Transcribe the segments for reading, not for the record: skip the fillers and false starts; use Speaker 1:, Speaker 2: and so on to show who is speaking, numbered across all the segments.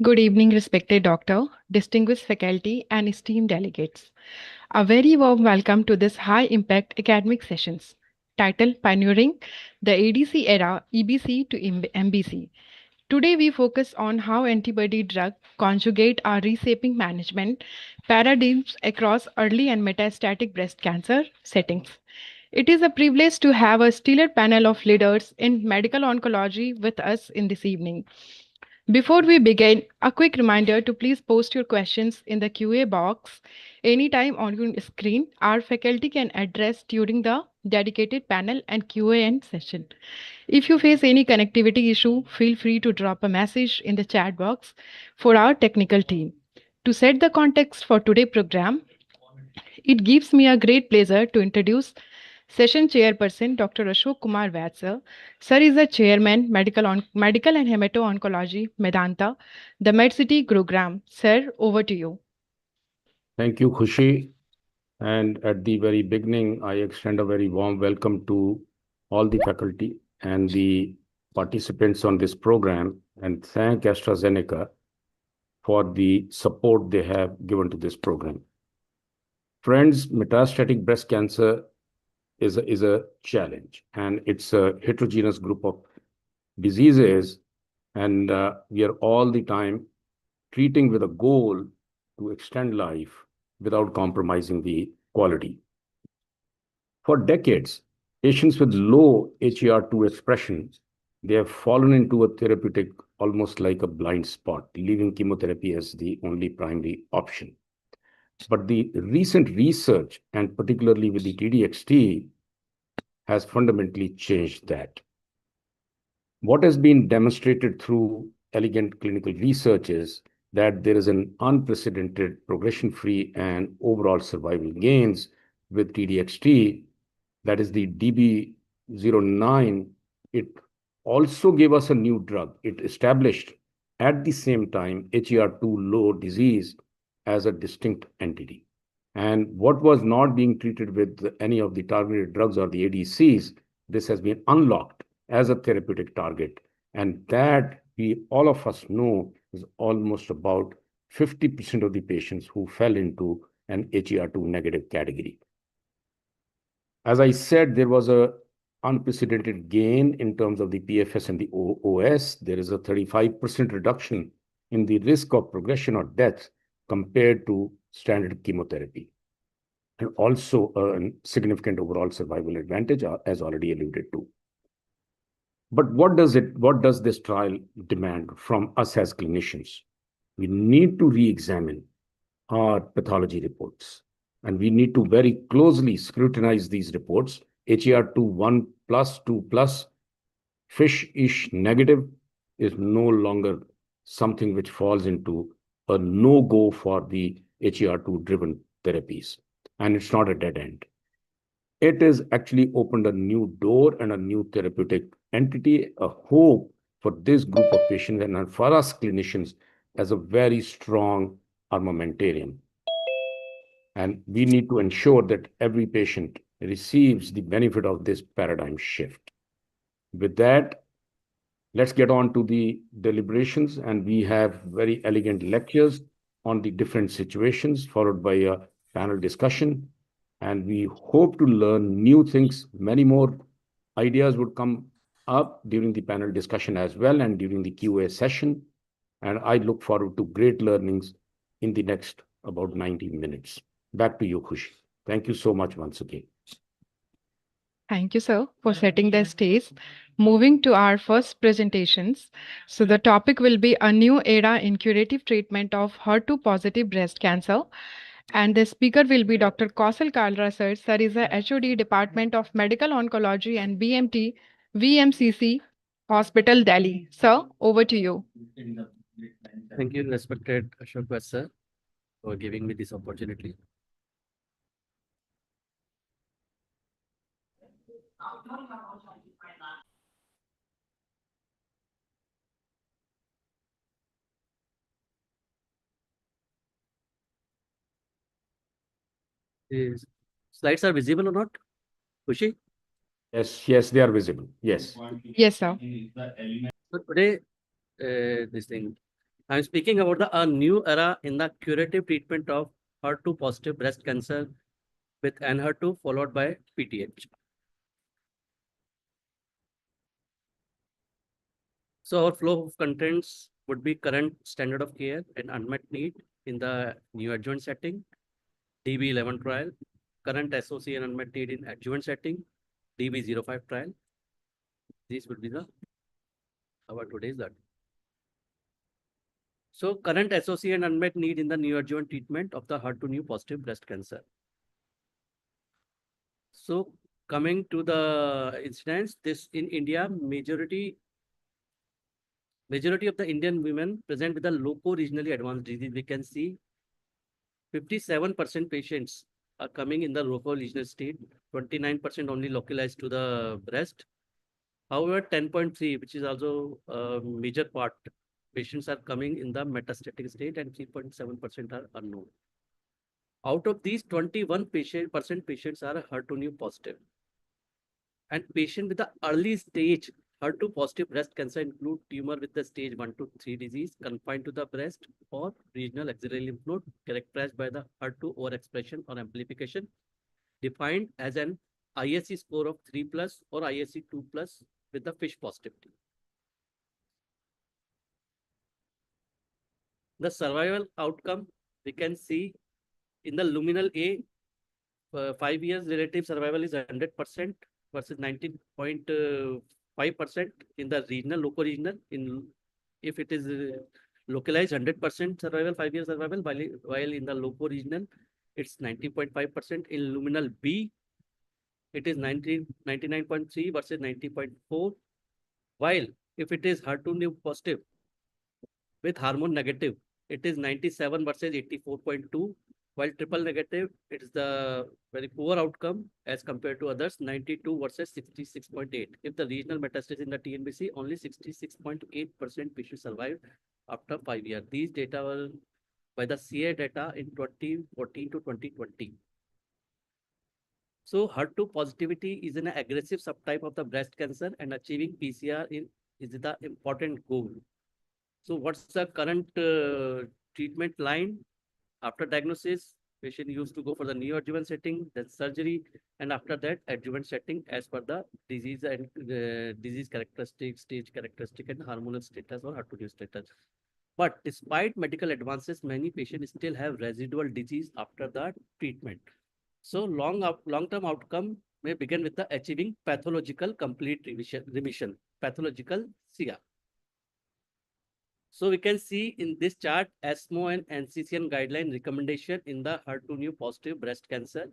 Speaker 1: Good evening, respected doctor, distinguished faculty, and esteemed delegates. A very warm welcome to this high impact academic sessions titled Pioneering the ADC Era EBC to mBC. Today, we focus on how antibody drug conjugate are reshaping management paradigms across early and metastatic breast cancer settings. It is a privilege to have a stellar panel of leaders in medical oncology with us in this evening. Before we begin, a quick reminder to please post your questions in the QA box anytime on your screen. Our faculty can address during the dedicated panel and Q&A session. If you face any connectivity issue, feel free to drop a message in the chat box for our technical team. To set the context for today's program, it gives me a great pleasure to introduce Session Chairperson Dr. Ashok Kumar Vaid, sir. Sir is the Chairman, Medical and Hemato-Oncology, Medanta, the MedCity Gurugram. Sir, over to you.
Speaker 2: Thank you, Khushi. And at the very beginning, I extend a very warm welcome to all the faculty and the participants on this program, and thank AstraZeneca for the support they have given to this program. Friends, metastatic breast cancer is a challenge, and it's a heterogeneous group of diseases, and we are all the time treating with a goal to extend life without compromising the quality. For decades, patients with low HER2 expression, they have fallen into a therapeutic almost like a blind spot, leaving chemotherapy as the only primary option. But the recent research, and particularly with the TDXT, has fundamentally changed that. What has been demonstrated through elegant clinical research is that there is an unprecedented progression-free and overall survival gains with TDXT, that is the DB09. It also gave us a new drug. It established at the same time HER2 low disease as a distinct entity. And what was not being treated with any of the targeted drugs or the ADCs, this has been unlocked as a therapeutic target. And that all of us know is almost about 50% of the patients who fell into an HER2 negative category. As I said, there was a unprecedented gain in terms of the PFS and the OS. There is a 35% reduction in the risk of progression or death compared to standard chemotherapy, and also a significant overall survival advantage, as already alluded to. But what does this trial demand from us as clinicians? We need to re-examine our pathology reports, and we need to very closely scrutinize these reports. HER2 1+, 2+, FISH-ish negative is no longer something which falls into a no-go for the HER2-driven therapies, and it's not a dead end. It has actually opened a new door and a new therapeutic entity, a hope for this group of patients and for us clinicians as a very strong armamentarium. And we need to ensure that every patient receives the benefit of this paradigm shift. With that, let's get on to the deliberations, and we have very elegant lectures on the different situations, followed by a panel discussion. And we hope to learn new things. Many more ideas would come up during the panel discussion as well and during the QA session. And I look forward to great learnings in the next about 90 minutes. Back to you, Khushi. Thank you so much once again.
Speaker 1: Thank you, sir, for setting the stage. Moving to our first presentations. So the topic will be a new era in curative treatment of HER2-positive breast cancer. And the speaker will be Dr. Kausal Kalra, sir. Sir is a HOD Department of Medical Oncology and BMT, VMCC Hospital, Delhi. Sir, over to you.
Speaker 3: Thank you, respected Ashok sir, for giving me this opportunity. These slides are visible or not, Khushi?
Speaker 2: Yes, they are visible. Yes.
Speaker 1: Yes, sir.
Speaker 3: So today, this thing, I'm speaking about a new era in the curative treatment of HER2 positive breast cancer with Enhertu followed by PTH. So our flow of contents would be current standard of care and unmet need in the neoadjuvant setting, DB11 trial, current SOC and unmet need in adjuvant setting, DB05 trial. These would be our today's that. So current SOC and unmet need in the neoadjuvant treatment of the HER2 positive breast cancer. So coming to the incidence, this in India, majority of the Indian women present with a loco-regionally advanced disease. We can see 57% patients are coming in the loco-regional state, 29% only localized to the breast. However, 10.3, which is also a major part, patients are coming in the metastatic state and 3.7% are unknown. Out of these, 21% patients are HER2 positive. And patient with the early stage HER2 positive breast cancer include tumor with the stage 1 to 3 disease confined to the breast or regional axillary lymph node characterized by the HER2 overexpression or amplification, defined as an ISC score of 3 plus or ISC 2 plus with the FISH positivity. The survival outcome we can see in the luminal A, 5 years relative survival is 100% versus 19.5% in the regional, loco-regional. If it is localized, 100% survival, 5 years survival, while in the loco-regional, it's 90.5%. In luminal B, it is 99.3 versus 90.4. While if it is HER2 positive with hormone negative, it is 97 versus 84.2. While triple negative, it is the very poor outcome as compared to others, 92 versus 66.8. If the regional metastasis in the TNBC, only 66.8% patients survived after 5 years. These data were by the CA data in 2014 to 2020. So HER2 positivity is an aggressive subtype of the breast cancer, and achieving PCR is the important goal. So what's the current treatment line? After diagnosis, patient used to go for the neoadjuvant setting, then surgery, and after that, adjuvant setting as per the disease and disease characteristics, stage characteristic, and hormonal status or HER2 status. But despite medical advances, many patients still have residual disease after the treatment. So long-term outcome may begin with the achieving pathological complete remission, pathological CR. So we can see in this chart, ESMO and NCCN guideline recommendation in the HER2 positive breast cancer.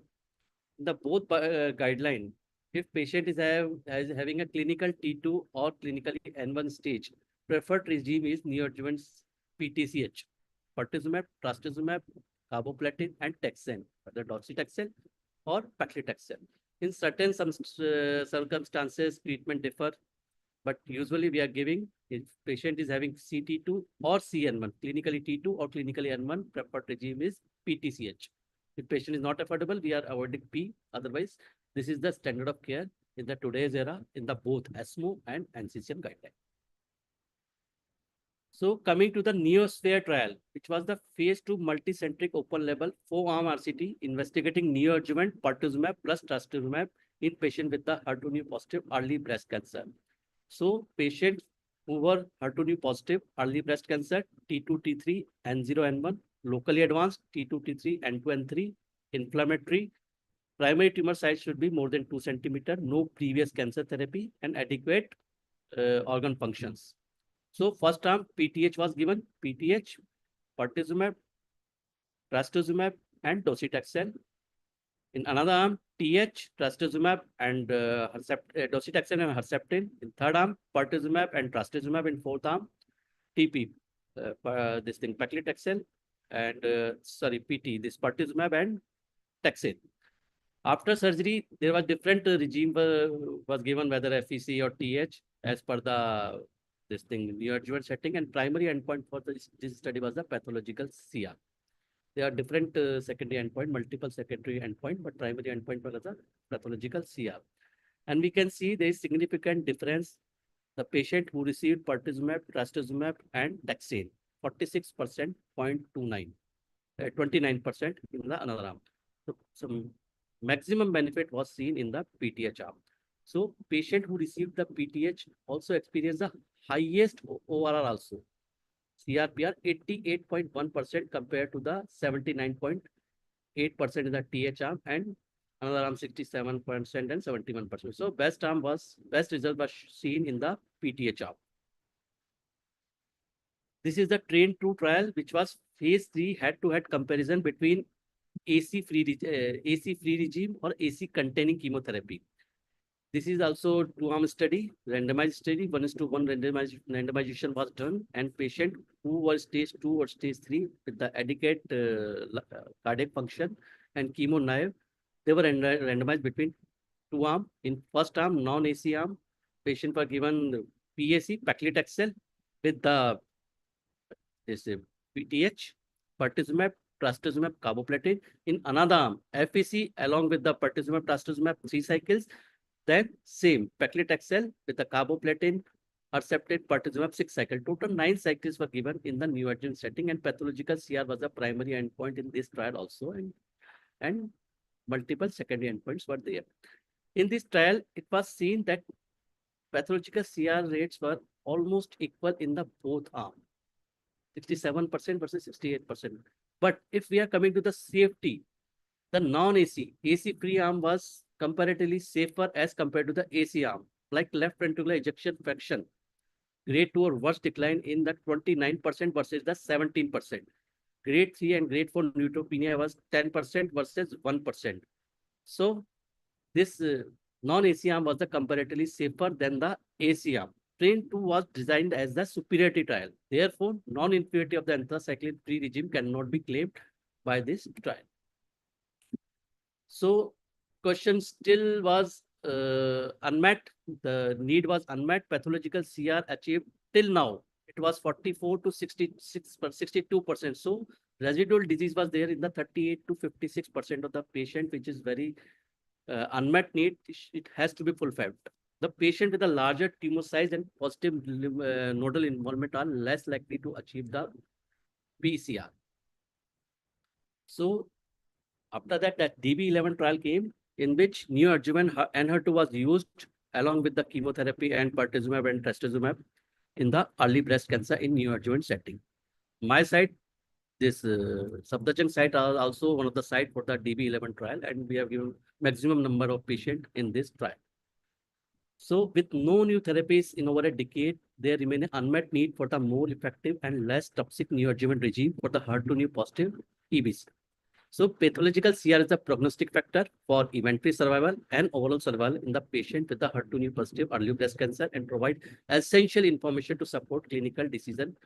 Speaker 3: The both guideline, if patient is having a clinical T2 or clinically N1 stage, preferred regime is neoadjuvant PTCH, pertuzumab, trastuzumab, carboplatin, and taxane, whether docetaxel or paclitaxel. In certain circumstances, treatment differ, but usually we are giving if patient is having CT2 or CN1, clinically T2 or clinically N1, preferred regime is PTCH. If patient is not affordable, we are avoiding P. Otherwise, this is the standard of care in the today's era in the both ESMO and NCCN guideline. So coming to the NeoSphere trial, which was the phase 2 multicentric open label 4-arm RCT investigating neoadjuvant pertuzumab plus trastuzumab in patient with the HER2 positive early breast cancer. So patients who were HER2 positive early breast cancer, T2, T3, N0, N1, locally advanced T2, T3, N2, N3, inflammatory, primary tumor size should be more than 2 centimeter, no previous cancer therapy, and adequate organ functions. So first arm PTH was given, PTH, pertuzumab, trastuzumab, and docetaxel. In another arm, TH, trastuzumab, and docetaxel and Herceptin. In third arm, pertuzumab and trastuzumab. In fourth arm, TP, this thing, paclitaxel, and PT, this pertuzumab and taxane. After surgery, there was different regime was given, whether FEC or TH, as per the this thing neoadjuvant setting, and primary endpoint for this study was the pathological CR. There are different secondary endpoint, multiple secondary endpoint, but primary endpoint was the pathological CR. And we can see there is significant difference. The patient who received pertuzumab, trastuzumab, and taxane 46%, 0.29, 29% in the another arm. So some maximum benefit was seen in the PTH arm. So patient who received the PTH also experienced the highest ORR also. CRPR 88.1% compared to the 79.8% in the TH arm, and another arm 67% and 71%. So best result was seen in the PTH arm. This is the Train 2 trial, which was phase 3 head-to-head comparison between AC-free regime or AC containing chemotherapy. This is also 2-arm study, randomized study, 1:1 randomization was done, and patient who was stage 2 or stage 3 with the adequate cardiac function and chemo naive, they were randomized between 2-arm. In first arm, non-AC arm, patient were given PAC, paclitaxel, with the PTH, pertuzumab, trastuzumab, carboplatin. In another arm, FAC along with the pertuzumab, trastuzumab 3 cycles. Then same paclitaxel with the carboplatin, Herceptin, pertuzumab 6 cycles. Total 9 cycles were given in the neoadjuvant setting, and pathological CR was the primary endpoint in this trial also, and multiple secondary endpoints were there. In this trial, it was seen that pathological CR rates were almost equal in the both arms, 67% versus 68%. But if we are coming to the safety, the non-AC, AC-free arm was comparatively safer as compared to the AC arm, like left ventricular ejection fraction, grade 2 or worse decline in the 29% versus the 17%. Grade 3 and grade 4 neutropenia was 10% versus 1%. So this non-AC arm was the comparatively safer than the AC arm. Train 2 was designed as the superiority trial. Therefore, non-inferiority of the anthracycline-free regime cannot be claimed by this trial. So question still was unmet. The need was unmet. Pathological CR achieved till now. It was 44 to 62%. So residual disease was there in the 38 to 56% of the patient, which is very unmet need. It has to be fulfilled. The patient with a larger tumor size and positive nodal involvement are less likely to achieve the PCR. So after that, that DB11 trial came, in which neoadjuvant Enhertu was used along with the chemotherapy and pertuzumab and trastuzumab in the early breast cancer in neoadjuvant setting. My site, this Safdarjung site are also one of the site for the DB11 trial, and we have given maximum number of patients in this trial. So with no new therapies in over a decade, there remain an unmet need for the more effective and less toxic neoadjuvant regime for the HER2 positive EBC. So pathological CR is a prognostic factor for event-free survival and overall survival in the patient with the HER2 positive early breast cancer, and provide essential information to support clinical decision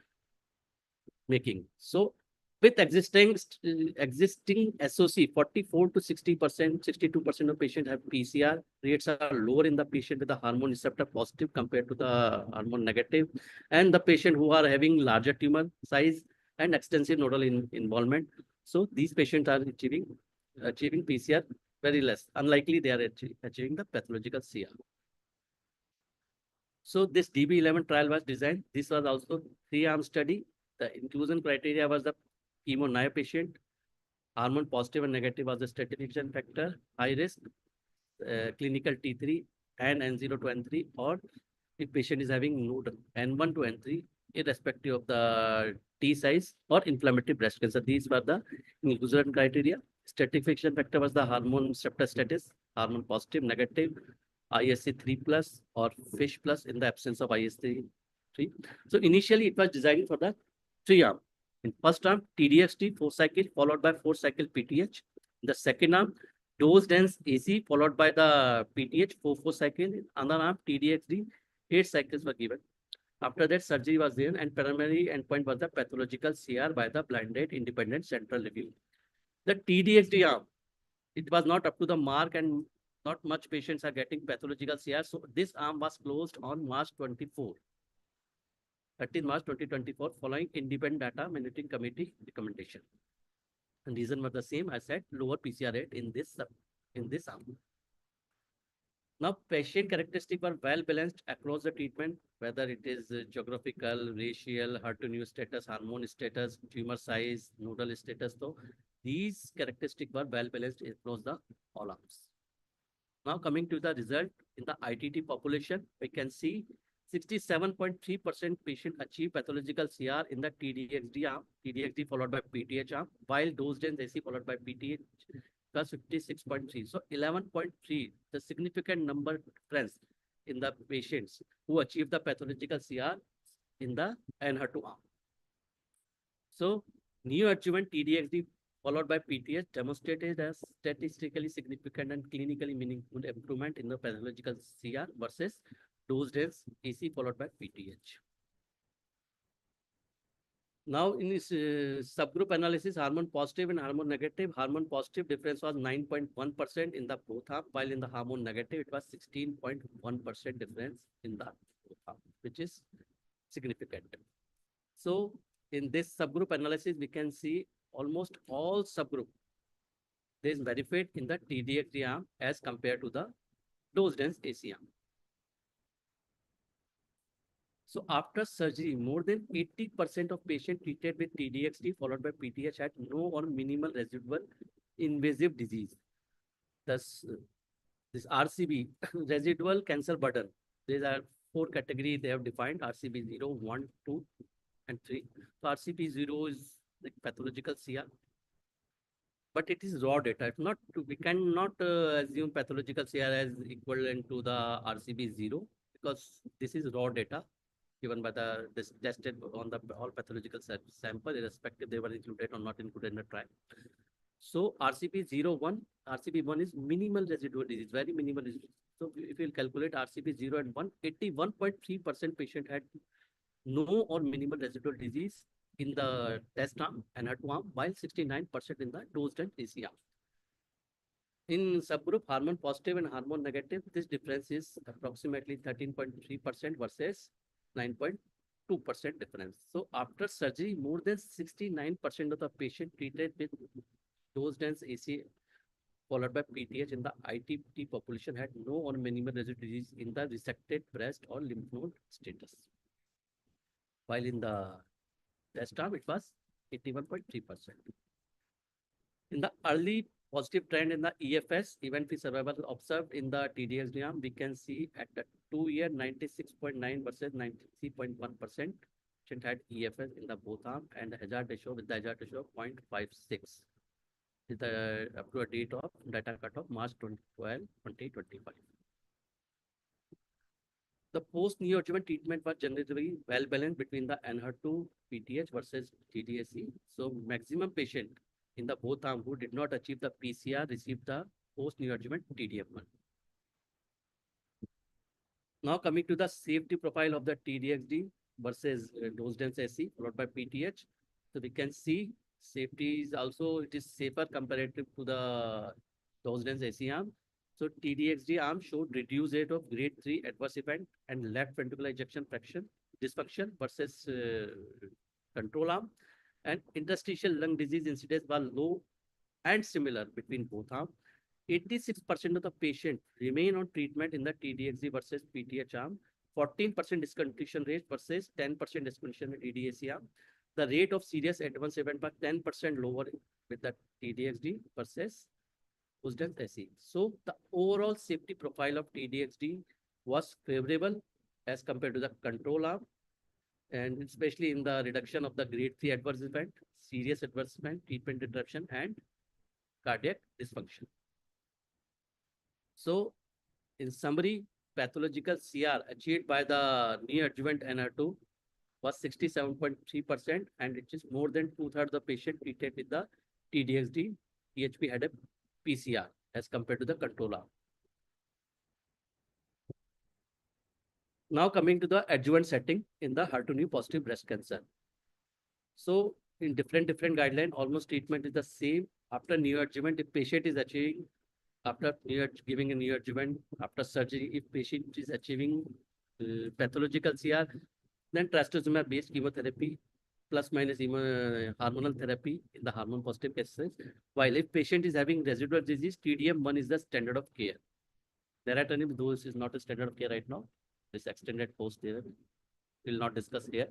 Speaker 3: making. So with existing SOC, 44 to 60%, 62% of patients have PCR. Rates are lower in the patient with the hormone receptor positive compared to the hormone negative, and the patient who are having larger tumor size and extensive nodal involvement. So these patients are achieving PCR very less. Unlikely they are achieving the pathological CR. So this DB11 trial was designed. This was also 3-arm study. The inclusion criteria was the chemo naive patient, hormone positive and negative was the stratification factor, high risk, clinical T3 and N0 to N3, or if patient is having node N1 to N3, irrespective of the T size or inflammatory breast cancer. These were the inclusion criteria. Stratification factor was the hormone receptor status, hormone positive, negative, ISC 3 plus or FISH plus in the absence of ISC 3. So initially it was designed for the 3-arm. In first arm, TDXT 4 cycle followed by 4 cycle PTH. In the second arm, dose dense AC followed by the PTH 4 cycle. In another arm, TDXD 8 cycles were given. After that, surgery was done, and primary endpoint was the pathological CR by the blinded independent central review. The TDXD arm, it was not up to the mark, and not much patients are getting pathological CR. So this arm was closed on March 24. 13 March 2024, following independent data monitoring committee recommendation. And reason was the same. I said lower PCR rate in this arm. Now, patient characteristics were well balanced across the treatment, whether it is geographical, racial, HER2 status, hormone status, tumor size, nodal status. So these characteristics were well balanced across the all arms. Now coming to the result in the ITT population, we can see 67.3% patient achieve pathological CR in the TDXD arm, TDXD followed by PTH arm, while dose dense AC followed by PTH plus 56.3. So 11.3, the significant number difference in the patients who achieve the pathological CR in the NHER2 arm. So neoadjuvant TDXD followed by PTH demonstrated a statistically significant and clinically meaningful improvement in the pathological CR versus dose dense AC followed by PTH. Now, in this subgroup analysis, hormone positive and hormone negative difference was 9.1% in the both arm, while in the hormone negative, it was 16.1% difference in the both arm, which is significant. So, in this subgroup analysis, we can see almost all subgroup, there is benefit in the TDXD arm as compared to the dose dense AC arm. So after surgery, more than 80% of patients treated with TDXD followed by PTH had no or minimal residual invasive disease. Thus, this RCB, residual cancer burden, these are 4 categories they have defined: RCB 0, 1, 2, and 3. So RCB 0 is the pathological CR, but it is raw data. If not, we cannot assume pathological CR as equivalent to the RCB 0 because this is raw data given by this tested on the all pathological sample, irrespective they were included or not included in the trial. So RCP 01, RCP 1 is minimal residual disease, very minimal residual. So if you calculate RCP 0 and 1, 81.3% patient had no or minimal residual disease in the test arm and HER2 arm, while 69% in the dose dense AC arm. In subgroup hormone positive and hormone negative, this difference is approximately 13.3% versus 9.2% difference. So after surgery, more than 69% of the patient treated with dose dense AC followed by PTH in the ITT population had no or minimal residual disease in the resected breast or lymph node status. While in the test arm, it was 81.3%. In the early positive trend in the EFS, event-free survival observed in the TDXD arm, we can see at the 2-year 96.9 versus 93.1% patient had EFS in the both arm, and the hazard ratio with the hazard ratio of 0.56 is the up to a date of data cut of March 12, 2025. The post-neoadjuvant treatment was generally well balanced between the NHER2 PTH versus TDSC. So maximum patient in the both arm who did not achieve the PCR received the post-neoadjuvant TDF1. Now coming to the safety profile of the TDXD versus dose dense AC followed by PTH. So we can see safety is also, it is safer comparative to the dose dense AC arm. So TDXD arm showed reduced rate of grade 3 adverse event and left ventricular ejection fraction dysfunction versus control arm. And interstitial lung disease incidence was low and similar between both arms. 86% of the patient remain on treatment in the TDXD versus PTH arm. 14% discontinuation rate versus 10% discontinuation in TDAC arm. The rate of serious adverse event was 10% lower with the TDXD versus dose-dense AC. So the overall safety profile of TDXD was favorable as compared to the control arm, and especially in the reduction of the grade 3 adverse event, serious adverse event, treatment interruption, and cardiac dysfunction. So, in summary, pathological CR achieved by the neoadjuvant NR2 was 67.3%, and it is more than 2/3 of the patient treated with the TDXD THP had a PCR as compared to the control arm. Now coming to the adjuvant setting in the HER2 positive breast cancer. So in different guidelines, almost treatment is the same. After neoadjuvant, if patient is achieving, after giving a neoadjuvant, after surgery, if patient is achieving pathological CR, then trastuzumab-based chemotherapy plus minus hormonal therapy in the hormone positive cases. While if patient is having residual disease, TDM1 is the standard of care. Neratinib, though this is not a standard of care right now, this extended post there, will not discuss here.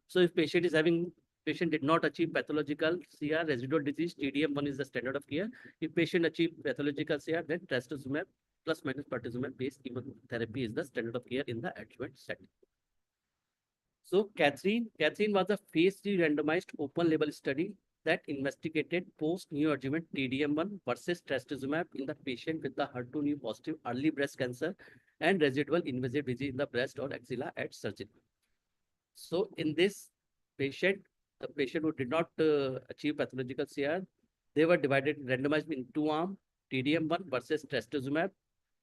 Speaker 3: So if patient did not achieve pathological CR, residual disease, TDM1 is the standard of care. If patient achieve pathological CR, then trastuzumab plus minus pertuzumab based chemotherapy is the standard of care in the adjuvant setting. So Catherine was a phase 3 randomized open label study that investigated post neoadjuvant TDM1 versus trastuzumab in the patient with the HER2 positive early breast cancer and residual invasive disease in the breast or axilla at surgery. So in this patient, the patient who did not achieve pathological CR, they were divided, randomized in 2 arms, TDM1 versus trastuzumab.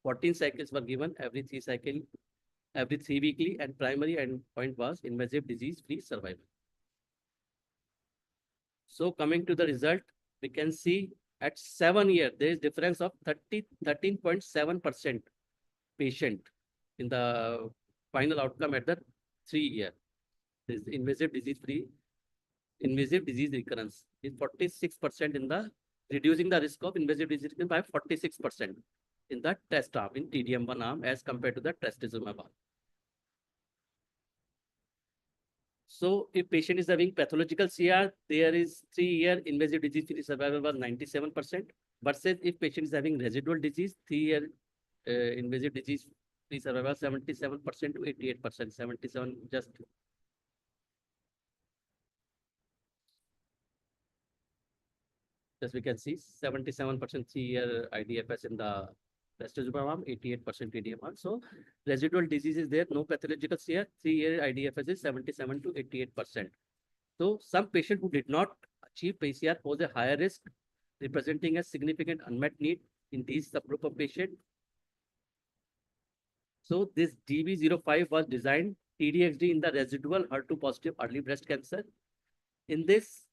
Speaker 3: 14 cycles were given every 3 weekly, and primary endpoint was invasive disease-free survival. So coming to the result, we can see at 7 years, there is difference of 13.7% patient in the final outcome at the 3 year. This invasive disease recurrence is 46% in the reducing the risk of invasive disease by 46% in the test arm, in TDM1 arm as compared to the trastuzumab arm. So if patient is having pathological CR, there is 3 year invasive disease-free survival was 97%, versus if patient is having residual disease, 3 year invasive disease-free survival 77% to 88%, 77 just. As we can see, 77% 3-year IDFS in the trastuzumab arm, 88% TDM arm. So residual disease is there, no pathological CR, 3-year IDFS is 77 to 88%. So some patient who did not achieve PCR pose a higher risk, representing a significant unmet need in these subgroup of patient. So this DB05 was designed TDXD in the residual HER2 positive early breast cancer. In this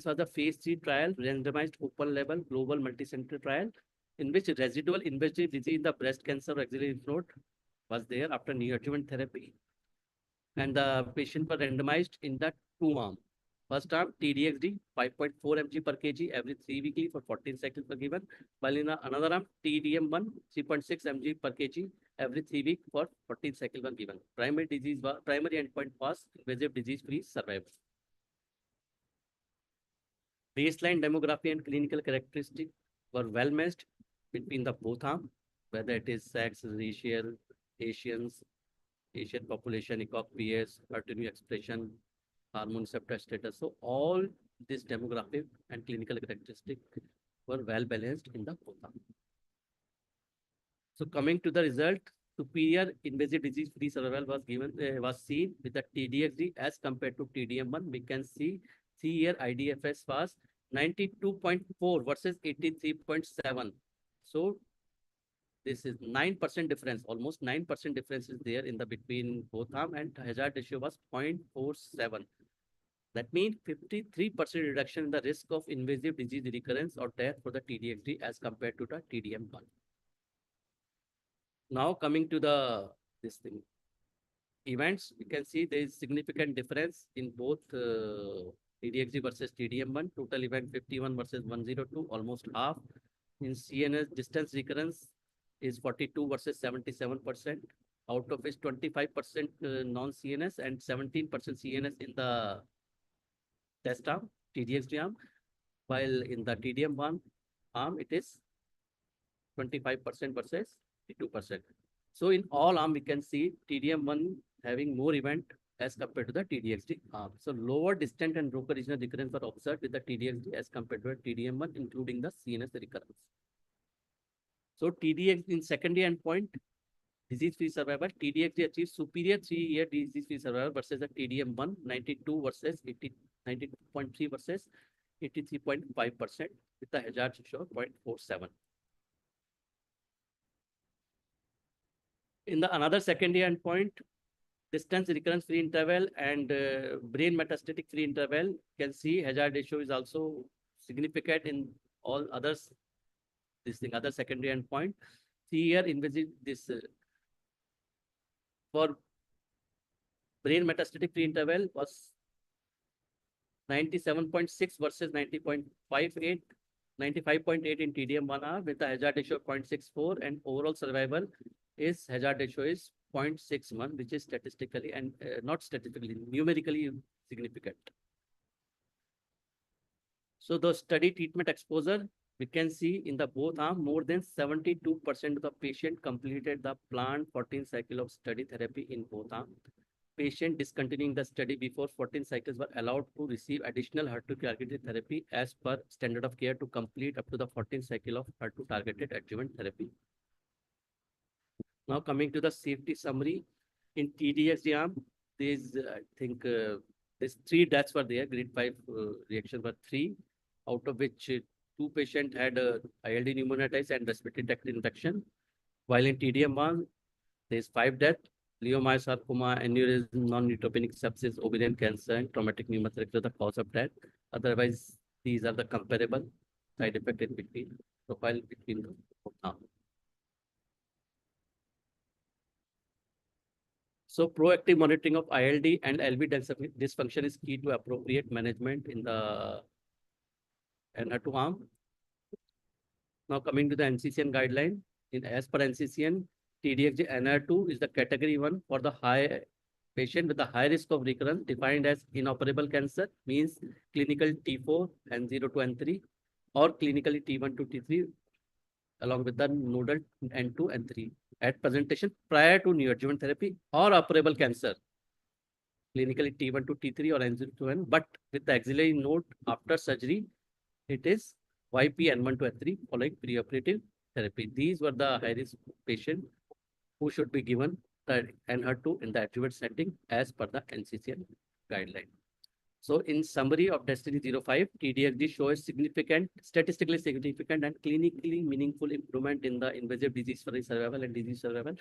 Speaker 3: was the phase 3 trial, randomized open label global multicenter trial, in which residual invasive disease in the breast cancer or axillary lymph node was there after neoadjuvant therapy. And the patient were randomized in the 2 arm. First arm, TDXD, 5.4 mg per kg every 3 weekly for 14 cycles were given, while in another arm, TDM1, 3.6 mg per kg every 3 weeks for 14 cycles were given. Primary endpoint was invasive disease-free survival. Baseline demography and clinical characteristics were well matched between the both arms, whether it is sex, racial, Asian population, ECOG PS, HER2 expression, hormone receptor status. So all this demographic and clinical characteristics were well balanced in the both arms. So coming to the result, superior invasive disease-free survival was seen with the TDXD as compared to TDM1. We can see 3-year IDFS was 92.4 versus 83.7. So this is 9% difference, almost 9% difference is there in the between both arm, and hazard ratio was 0.47. That means 53% reduction in the risk of invasive disease recurrence or death for the TDXD as compared to the TDM1. Now coming to the events, you can see there is significant difference in both TDXD versus TDM1. Total event 51 versus 102, almost half. In CNS, distance recurrence is 42 versus 77%, out of which 25% non-CNS and 17% CNS in the test arm, TDXD arm, while in the TDM1 arm, it is 25% versus 2%. So in all arm, we can see TDM1 having more event as compared to the TDXD arm. So lower distant and broker regional recurrence were observed with the TDXD as compared to the TDM1, including the CNS recurrence. So TDXD in secondary endpoint, disease-free survival, TDXD achieves superior 3-year disease-free survival versus the TDM1, 92 versus 92.3 versus 83.5% with the hazard ratio of 0.47. In the another secondary endpoint, distance recurrence free interval and brain metastatic free interval, you can see hazard ratio is also significant in all others. Other secondary endpoint, 3-year invasive for brain metastatic free interval was 97.6 versus 90.58, 95.8 in TDM1R with a hazard ratio of 0.64, and overall survival its hazard ratio is 0.61, which is statistically and not statistically, numerically significant. So the study treatment exposure, we can see in the both arm, more than 72% of the patient completed the planned 14 cycle of study therapy in both arm. Patient discontinuing the study before 14 cycles were allowed to receive additional HER2 targeted therapy as per standard of care to complete up to the 14th cycle of HER2 targeted adjuvant therapy. Now coming to the safety summary, in TDXD arm, there's I think there's 3 deaths were there, grade 5 reaction were 3, out of which 2 patients had ILD pneumonitis and respiratory tract infection. While in TDM1, there's 5 deaths, leiomyosarcoma, aneurysm, non-neutropenic sepsis, ovarian cancer, and traumatic pneumothorax are the cause of death. Otherwise, these are the comparable side effect in between, profile between the arms. So proactive monitoring of ILD and LV dysfunction is key to appropriate management in the NR2 arm. Now coming to the NCCN guideline, as per NCCN, TDXG NR2 is the category 1 for the high patient with a high risk of recurrence, defined as inoperable cancer, means clinical T4 and 0 to N3, or clinically T1 to T3, along with the nodal N2 and 3 at presentation prior to neoadjuvant therapy, or operable cancer, clinically T1 to T3 or N0 to N, but with the axillary node after surgery, it is YP N1 to N3 following preoperative therapy. These were the high-risk patients who should be given the NHER2 in the adjuvant setting as per the NCCN guideline. So in summary of Destiny 05, TDXD shows significant, statistically significant and clinically meaningful improvement in the invasive disease-free survival and disease survival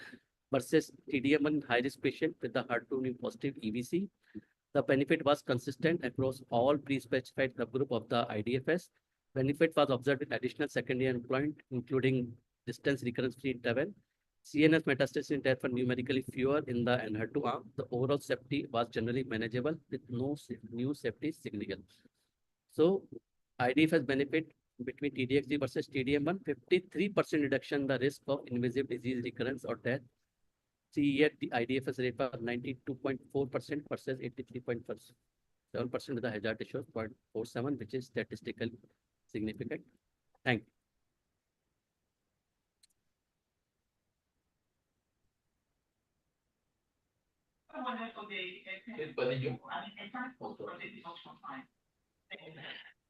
Speaker 3: versus TDM1 high-risk patient with the HER2 positive EBC. The benefit was consistent across all pre-specified subgroup of the IDFS. Benefit was observed in additional secondary endpoint, including distance recurrence-free interval. CNS metastasis and death were numerically fewer in the NHER2 arm. The overall safety was generally manageable with no new safety signal. So IDFS benefit between TDXD versus TDM1, 53% reduction in the risk of invasive disease recurrence or death. See here the IDFS rate was 92.4% versus 83.7% with the hazard ratio of 0.47, which is statistically significant. Thank you.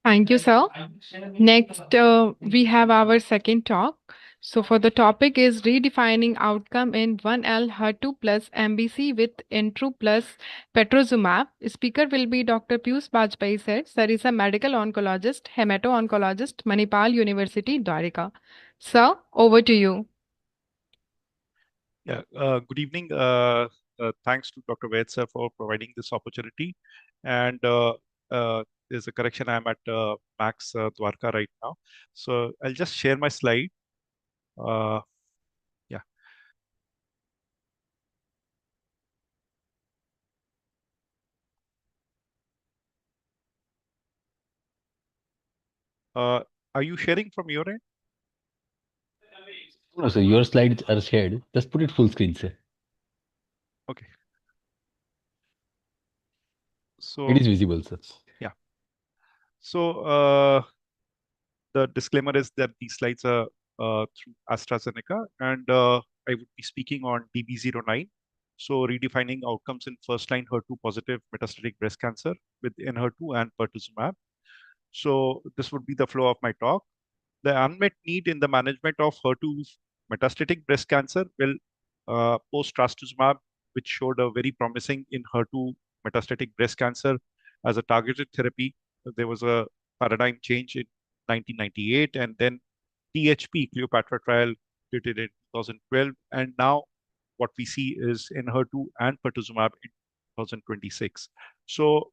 Speaker 1: Thank you, sir. Next, we have our second talk. So for the topic is redefining outcome in 1L HER2 plus mBC with Intru plus petrozumab. Speaker will be Dr. Piyush Bajpai sir. Sir is a medical oncologist, hemato-oncologist, Manipal University, Dwarika. Sir, over to you.
Speaker 4: Yeah, good evening. Thanks to Dr. Ved sir for providing this opportunity. And there's a correction, I'm at Max Dwarka right now. So I'll just share my slide. Yeah. Are you sharing from your end?
Speaker 5: No, sir, your slides are shared. Just put it full screen, sir.
Speaker 4: Okay. So
Speaker 5: it is visible, sir.
Speaker 4: Yeah. So the disclaimer is that these slides are through AstraZeneca, and I would be speaking on DB09. So redefining outcomes in first-line HER2 positive metastatic breast cancer with Enhertu and pertuzumab. So this would be the flow of my talk. The unmet need in the management of HER2 metastatic breast cancer will post trastuzumab, which showed a very promising in HER2 metastatic breast cancer as a targeted therapy. There was a paradigm change in 1998, and then THP Cleopatra trial did it in 2012, and now what we see is Enhertu and pertuzumab in 2026. So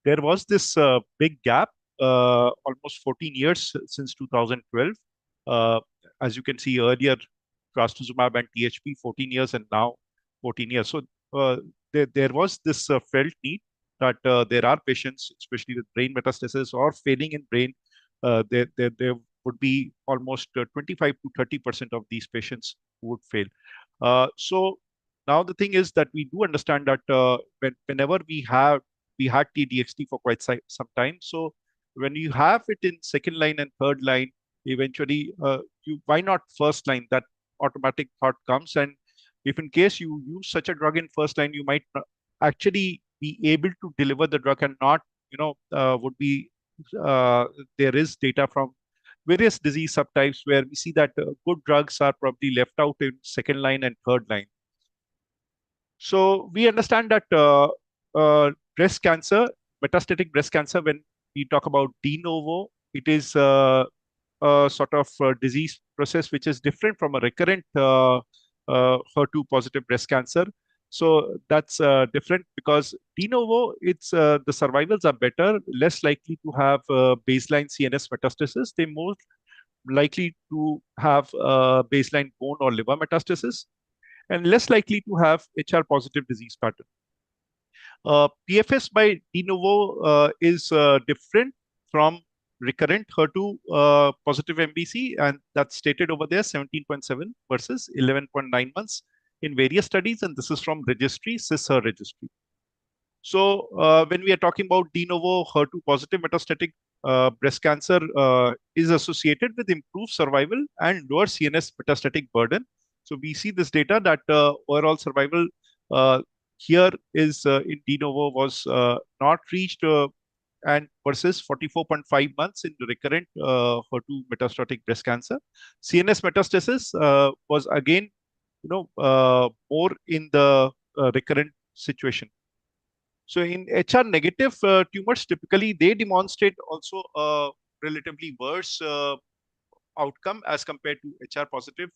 Speaker 4: there was this big gap, almost 14 years since 2012. As you can see earlier, trastuzumab and THP 14 years, and now 14 years. So there was this felt need that there are patients, especially with brain metastasis or failing in brain, there would be almost 25 to 30% of these patients who would fail. So now the thing is that we do understand that whenever we had TDXT for quite some time. So when you have it in second line and third line, eventually why not first line? That automatic thought comes, and if in case you use such a drug in first line, you might actually be able to deliver the drug and not, would be there is data from various disease subtypes where we see that good drugs are probably left out in second line and third line. So we understand that breast cancer, metastatic breast cancer, when we talk about de novo, it is a sort of disease process which is different from a recurrent HER2 positive breast cancer. So that's different because de novo, it's the survivals are better, less likely to have baseline CNS metastasis. They more likely to have baseline bone or liver metastasis, and less likely to have HR positive disease pattern. PFS by de novo is different from recurrent HER2 positive mBC, and that's stated over there, 17.7 versus 11.9 months in various studies, and this is from registry, CISHER registry. So when we are talking about de novo HER2 positive metastatic breast cancer is associated with improved survival and lower CNS metastatic burden. So we see this data that overall survival here is in de novo was not reached and versus 44.5 months in recurrent HER2 metastatic breast cancer. CNS metastasis was again, more in the recurrent situation. So in HR negative tumors, typically they demonstrate also a relatively worse outcome as compared to HR positive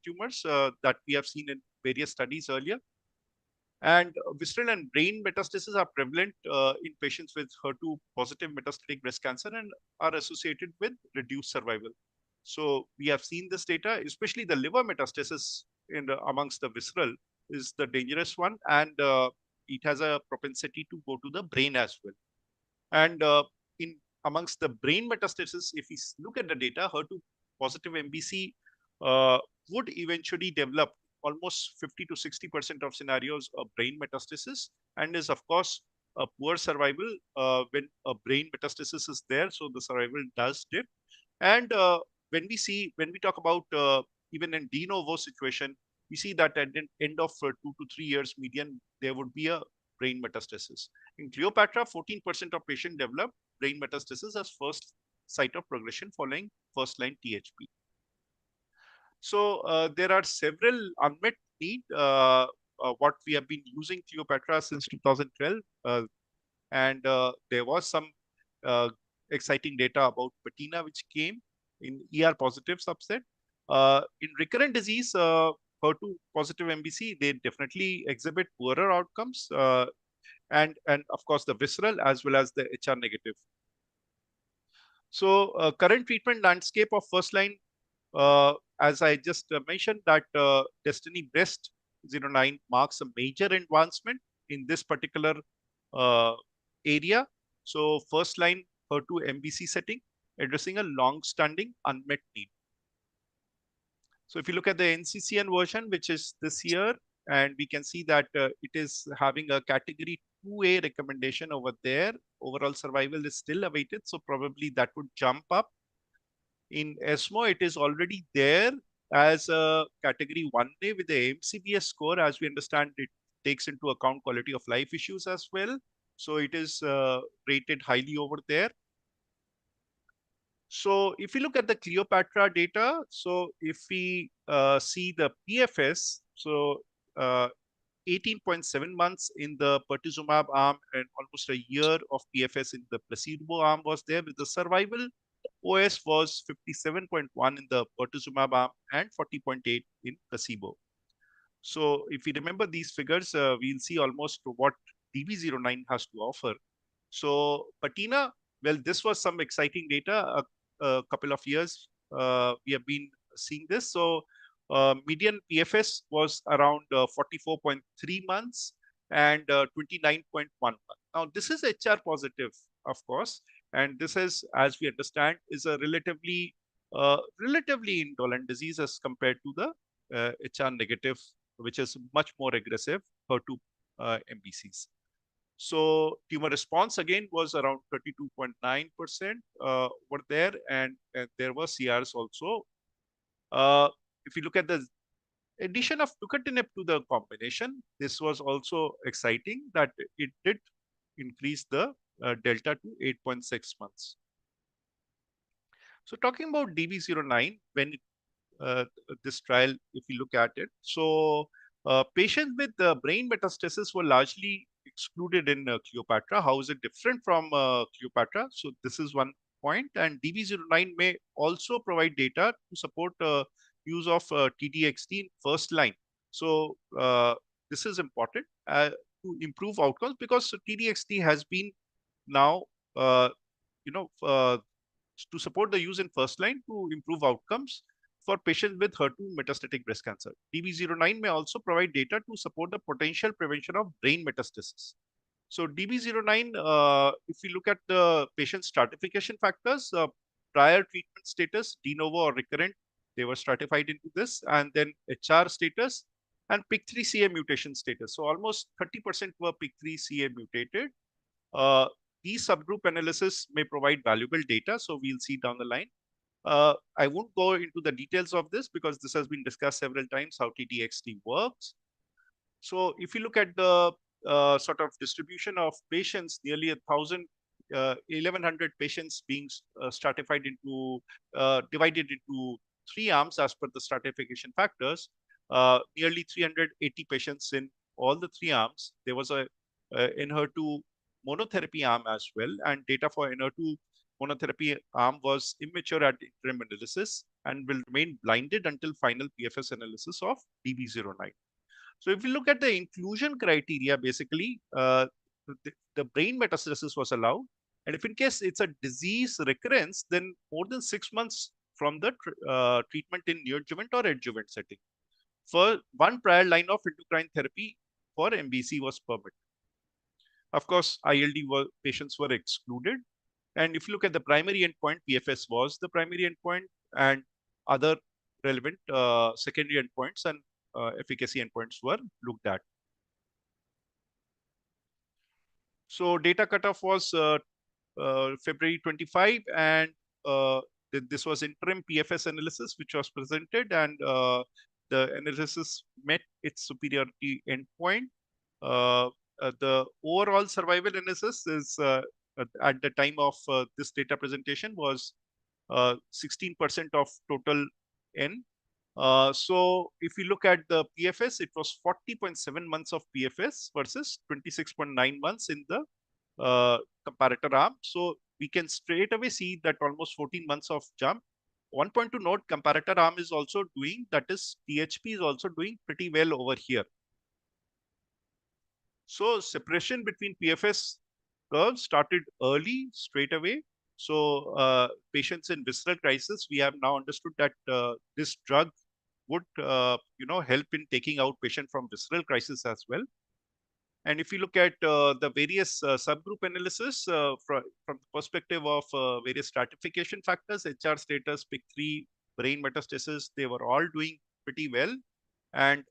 Speaker 4: tumors that we have seen in various studies earlier. And visceral and brain metastases are prevalent in patients with HER2 positive metastatic breast cancer and are associated with reduced survival. So we have seen this data, especially the liver metastasis amongst the visceral is the dangerous one, and it has a propensity to go to the brain as well. And amongst the brain metastasis, if we look at the data, HER2 positive mBC would eventually develop almost 50 to 60% of scenarios of brain metastasis, and is of course a poor survival when a brain metastasis is there. So the survival does dip. And when we talk about even in de novo situation, we see that at the end of 2 to 3 years median, there would be a brain metastasis. In Cleopatra, 14% of patients develop brain metastasis as first site of progression following first line THP. So there are several unmet need. What we have been using Cleopatra since 2012, and there was some exciting data about patina which came in ER positive subset. In recurrent disease, HER2 positive mBC, they definitely exhibit poorer outcomes, and of course the visceral as well as the HR negative. So current treatment landscape of first line, as I just mentioned, that Destiny Breast 09 marks a major advancement in this particular area. So first line HER2 mBC setting, addressing a long-standing unmet need. So if you look at the NCCN version, which is this year, and we can see that it is having a category 2A recommendation over there. Overall survival is still awaited, so probably that would jump up. In ESMO, it is already there as a category 1A with the MCBS score. As we understand, it takes into account quality of life issues as well. So it is rated highly over there. So if you look at the Cleopatra data, so if we see the PFS, so 18.7 months in the pertuzumab arm and almost a year of PFS in the placebo arm was there, with the survival OS was 57.1 in the pertuzumab arm and 40.8 in placebo. So if we remember these figures, we'll see almost what DB09 has to offer. So patina, well, this was some exciting data. A couple of years we have been seeing this. So median PFS was around 44.3 months and 29.1 months. Now this is HR positive, of course, and this is, as we understand, is a relatively relatively indolent disease as compared to the HR negative, which is much more aggressive HER2 mBCs. So tumor response again was around 32.9% were there, and there were CRs also. If you look at the addition of tucatinib to the combination, this was also exciting that it did increase the delta to 8.6 months. So talking about DB09, when this trial, if you look at it, so patients with brain metastasis were largely excluded in Cleopatra. How is it different from Cleopatra? So this is one point, and DB09 may also provide data to support use of TDXT in first line. So this is important to improve outcomes, because TDXT has been now, to support the use in first line to improve outcomes for patients with HER2 metastatic breast cancer. DB09 may also provide data to support the potential prevention of brain metastasis. So DB09, if we look at the patient stratification factors, prior treatment status, de novo or recurrent, they were stratified into this, and then HR status and PIK3CA mutation status. So almost 30% were PIK3CA mutated. These subgroup analysis may provide valuable data, so we'll see down the line. I won't go into the details of this because this has been discussed several times, how TDXT works. So if you look at the sort of distribution of patients, nearly 1,100 patients being stratified into, divided into 3 arms as per the stratification factors, nearly 380 patients in all the 3 arms. There was a HER2 monotherapy arm as well, and data for HER2 monotherapy arm was immature at interim analysis and will remain blinded until final PFS analysis of DB09. So if you look at the inclusion criteria, basically, the brain metastasis was allowed. And if in case it's a disease recurrence, then more than 6 months from the treatment in neoadjuvant or adjuvant setting. For one prior line of endocrine therapy for mBC was permitted. Of course, ILD patients were excluded. And if you look at the primary endpoint, PFS was the primary endpoint, and other relevant secondary endpoints and efficacy endpoints were looked at. So data cutoff was February 25, and this was interim PFS analysis, which was presented, and the analysis met its superiority endpoint. The overall survival analysis is at the time of this data presentation was 16% of total N. So if you look at the PFS, it was 40.7 months of PFS versus 26.9 months in the comparator arm. So we can straight away see that almost 14 months of jump. One point to note, comparator arm is also doing, that is THP is also doing pretty well over here. So separation between PFS curves started early, straight away. So patients in visceral crisis, we have now understood that this drug would help in taking out patient from visceral crisis as well. And if you look at the various subgroup analysis from the perspective of various stratification factors, HR status, PIK3, brain metastasis, they were all doing pretty well. And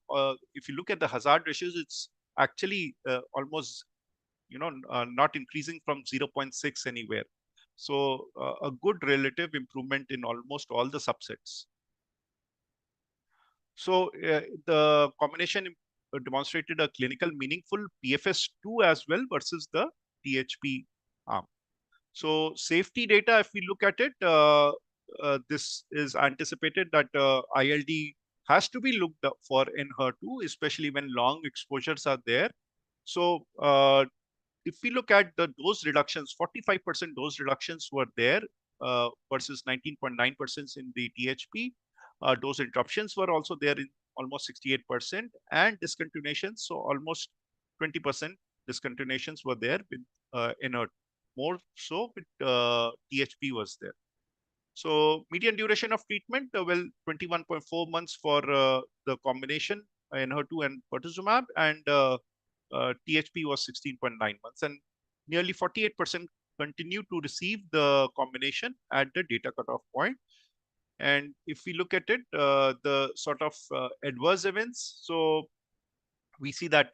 Speaker 4: if you look at the hazard ratios, it's actually almost not increasing from 0.6 anywhere. So a good relative improvement in almost all the subsets. So the combination demonstrated a clinical meaningful PFS2 as well versus the THP arm. So safety data, if we look at it, this is anticipated that ILD has to be looked up for in HER2, especially when long exposures are there. So if we look at the dose reductions, 45% dose reductions were there versus 19.9% in the THP. Dose interruptions were also there in almost 68%, and discontinuations, so almost 20% discontinuations were there with inert. More so with THP was there. So median duration of treatment, 21.4 months for the combination HER2 and pertuzumab, and THP was 16.9 months, and nearly 48% continue to receive the combination at the data cutoff point. And if we look at it, the sort of adverse events, so we see that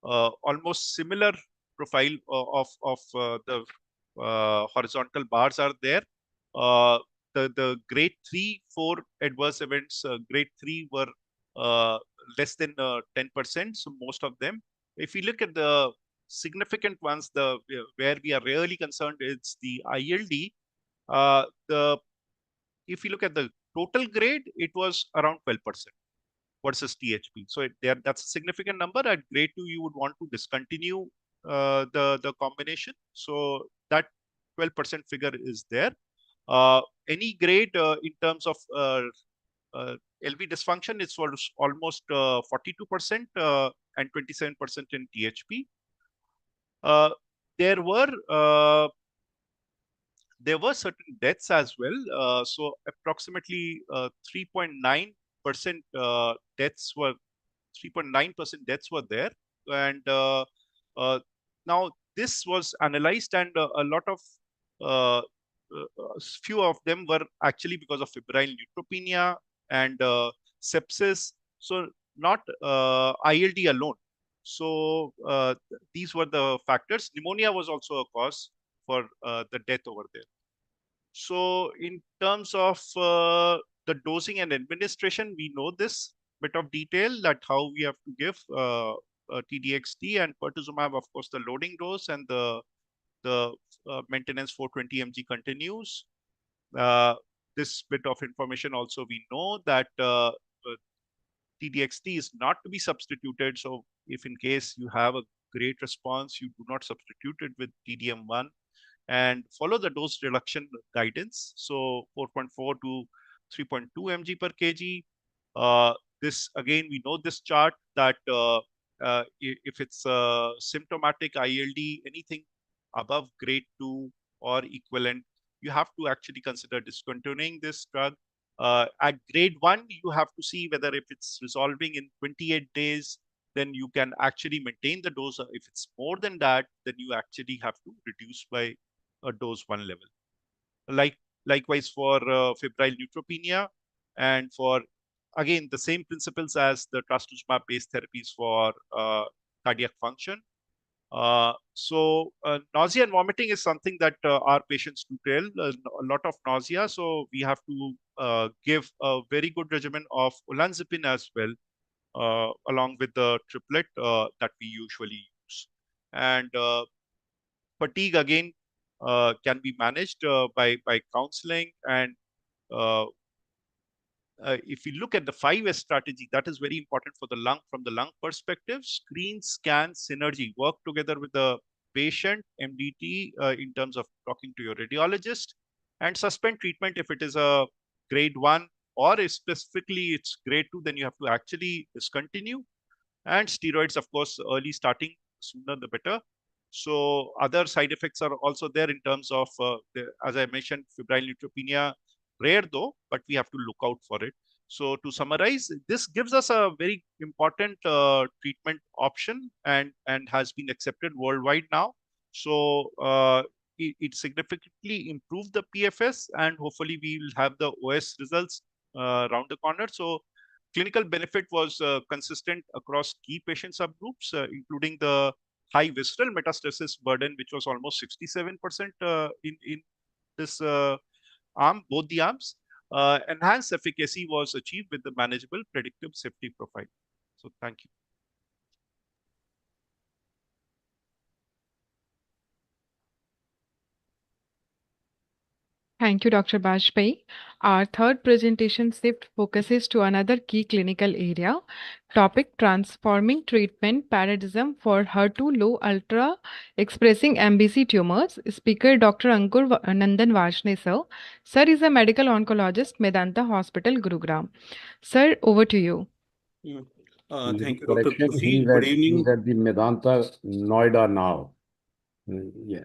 Speaker 4: almost similar profile of the horizontal bars are there. The grade 3, 4 adverse events, grade 3 were less than 10%. So most of them. If you look at the significant ones, where we are really concerned is the ILD. If you look at the total grade, it was around 12% versus THP. So that's a significant number. At grade 2, you would want to discontinue the combination. So that 12% figure is there. Any grade in terms of LV dysfunction, it was almost 42% and 27% in THP. There were certain deaths as well. So approximately 3.9% deaths were 3.9% deaths were there. And now this was analyzed, and a lot of few of them were actually because of febrile neutropenia and sepsis. So not ILD alone. So these were the factors. Pneumonia was also a cause for the death over there. So in terms of the dosing and administration, we know this bit of detail, that how we have to give TDXT and pertuzumab, of course, the loading dose, and the maintenance 420 mg continues. This bit of information also we know that TDXT is not to be substituted. So if in case you have a great response, you do not substitute it with TDM1 and follow the dose reduction guidance. So 4.4 to 3.2 mg per kg. This again, we know this chart that if it's symptomatic ILD, anything above grade 2 or equivalent, you have to actually consider discontinuing this drug. At grade 1, you have to see whether if it's resolving in 28 days, then you can actually maintain the dose. If it's more than that, then you actually have to reduce by a dose 1 level. Likewise for febrile neutropenia, and for again the same principles as the trastuzumab based therapies for cardiac function. So nausea and vomiting is something that our patients do tell, a lot of nausea. So we have to give a very good regimen of olanzapine as well, along with the triplet that we usually use. And fatigue again can be managed by counseling. And if you look at the 5S strategy, that is very important for the lung, from the lung perspective. Screen, scan, synergy, work together with the patient, MDT, in terms of talking to your radiologist, and suspend treatment if it is a grade 1, or if specifically it's grade 2, then you have to actually discontinue. And steroids, of course, early starting, sooner the better. So other side effects are also there in terms of, as I mentioned, febrile neutropenia, rare though, but we have to look out for it. So to summarize, this gives us a very important treatment option, and has been accepted worldwide now. So it significantly improved the PFS, and hopefully we will have the OS results around the corner. So clinical benefit was consistent across key patient subgroups, including the high visceral metastasis burden, which was almost 67% in this arm, both the arms. Enhanced efficacy was achieved with the manageable predictive safety profile. So thank you.
Speaker 1: Thank you, Dr. Bajpai. Our third presentation shift focuses to another key clinical area, topic transforming treatment paradigm for HER2 low ultra expressing mBC tumors. Speaker Dr. Ankur Nandan Vashne, sir. Sir is a medical oncologist, Medanta Hospital, Gurugram. Sir, over to you.
Speaker 6: Thank you, Dr.
Speaker 2: Correction,
Speaker 6: Khushi. Good evening.
Speaker 2: He's at the Medanta, Noida now. Yeah.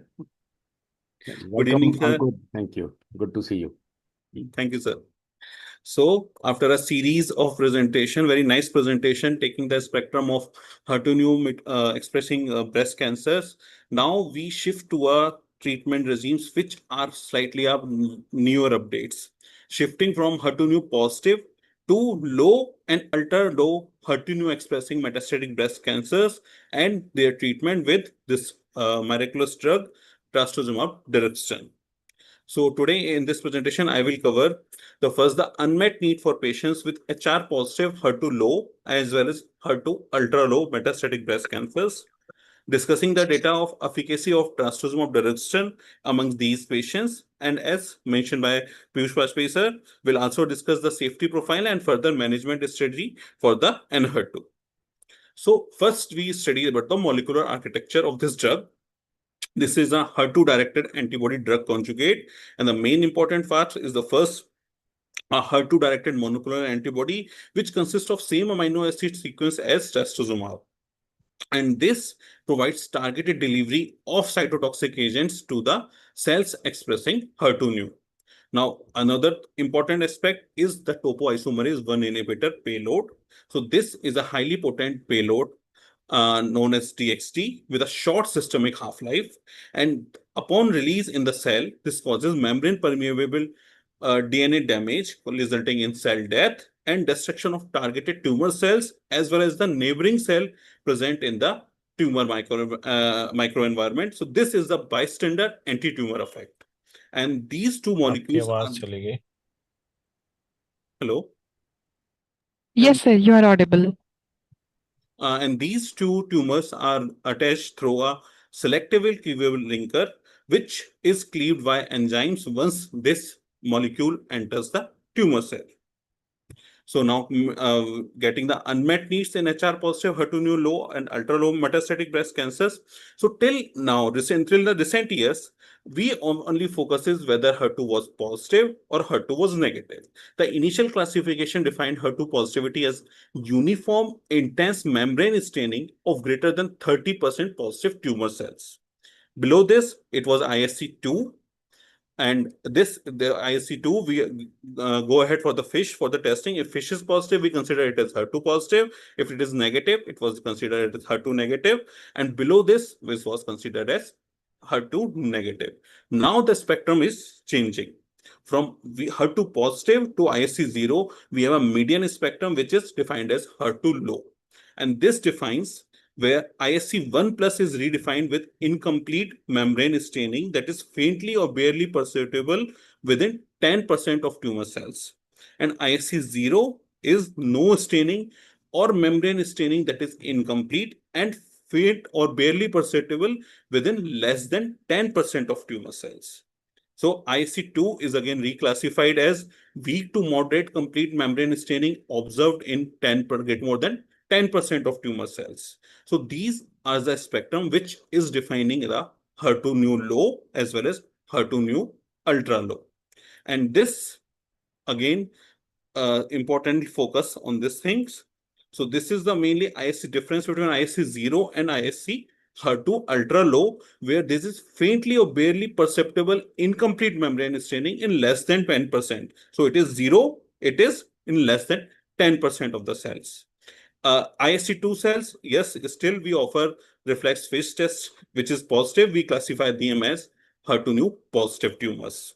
Speaker 6: Good evening, sir.
Speaker 2: Ankur. Thank you. Good to see you.
Speaker 6: Thank you, sir. So after a series of presentation, very nice presentation, taking the spectrum of HER2 expressing breast cancers, now we shift to a treatment regimes which are slightly up newer updates. shifting from HER2/neu positive to low and ultra-low HER2/neu expressing metastatic breast cancers and their treatment with this miraculous drug, trastuzumab deruxtecan. So today in this presentation, I will cover the unmet need for patients with HR positive, HER2 low, as well as HER2 ultra low metastatic breast cancers, discussing the data of efficacy of trastuzumab deruxtecan among these patients. And as mentioned by Piyush Vajpayee sir, we'll also discuss the safety profile and further management strategy for the ENHERTU. So first we study about the molecular architecture of this drug. This is a HER2-directed antibody drug conjugate, and the main important part is the first a HER2-directed monoclonal antibody, which consists of same amino acid sequence as trastuzumab. And this provides targeted delivery of cytotoxic agents to the cells expressing HER2/neu. Now, another important aspect is the topoisomerase 1 inhibitor payload. So this is a highly potent payload known as TXT with a short systemic half-life. And upon release in the cell, this causes membrane permeable DNA damage, resulting in cell death and destruction of targeted tumor cells, as well as the neighboring cell present in the tumor microenvironment. So this is the bystander anti-tumor effect. And these two molecules are... Hello?
Speaker 1: Yes, sir, you are audible.
Speaker 6: And these two tumors are attached through a selectively cleavable linker, which is cleaved by enzymes once this molecule enters the tumor cell. So now getting the unmet needs in HR positive, HER2/neu low and ultra low metastatic breast cancers. So till now, till the recent years, we only focuses whether HER2 was positive or HER2 was negative. The initial classification defined HER2 positivity as uniform intense membrane staining of greater than 30% positive tumor cells. Below this, it was ISC2. And this, the ISC2, we go ahead for the fish for the testing. If fish is positive, we consider it as HER2 positive. If it is negative, it was considered as HER2 negative. And below this was considered as HER2 negative. Now the spectrum is changing. From HER2 positive to ISC0, we have a median spectrum, which is defined as HER2 low. And this defines where ISC1 plus is redefined with incomplete membrane staining that is faintly or barely perceptible within 10% of tumor cells. And ISC0 is no staining or membrane staining that is incomplete and faint or barely perceptible within less than 10% of tumor cells. So ISC2 is again reclassified as weak to moderate complete membrane staining observed in great more than 10% of tumor cells. So these are the spectrum which is defining the HER2/neu low as well as HER2/neu ultra low. And this again importantly focus on these things. So this is the mainly ISC difference between ISC0 and ISC HER2 ultra low, where this is faintly or barely perceptible incomplete membrane staining in less than 10%. So it is 0, it is in less than 10% of the cells. ISC2 cells, yes, still we offer reflex FISH test, which is positive. We classify them as HER2/neu positive tumors.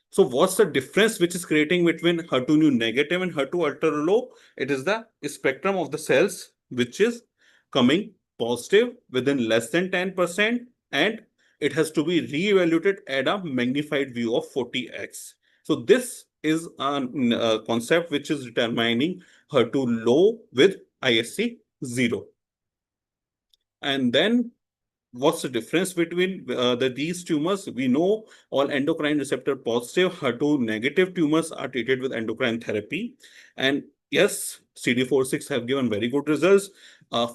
Speaker 6: So what's the difference which is creating between HER2/neu negative and HER2 ultra low? It is the spectrum of the cells which is coming positive within less than 10%, and it has to be re-evaluated at a magnified view of 40x. So this is a concept which is determining HER2 low with ISC 0. And then what's the difference between these tumors? We know all endocrine receptor positive HER2 negative tumors are treated with endocrine therapy. And yes, CD46 have given very good results.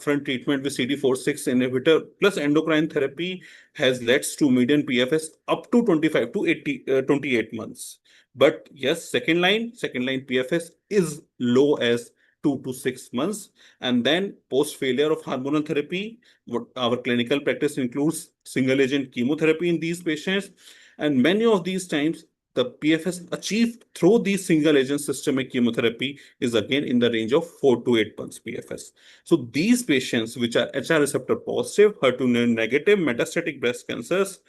Speaker 6: Front treatment with CD46 inhibitor plus endocrine therapy has led to median PFS up to 25 to 28 months. But yes, second line PFS is low as 2 to 6 months. And then post failure of hormonal therapy, what our clinical practice includes single agent chemotherapy in these patients. And many of these times, the PFS achieved through these single agent systemic chemotherapy is again in the range of 4 to 8 months PFS. So these patients, which are HR receptor positive, HER2 negative metastatic breast cancers,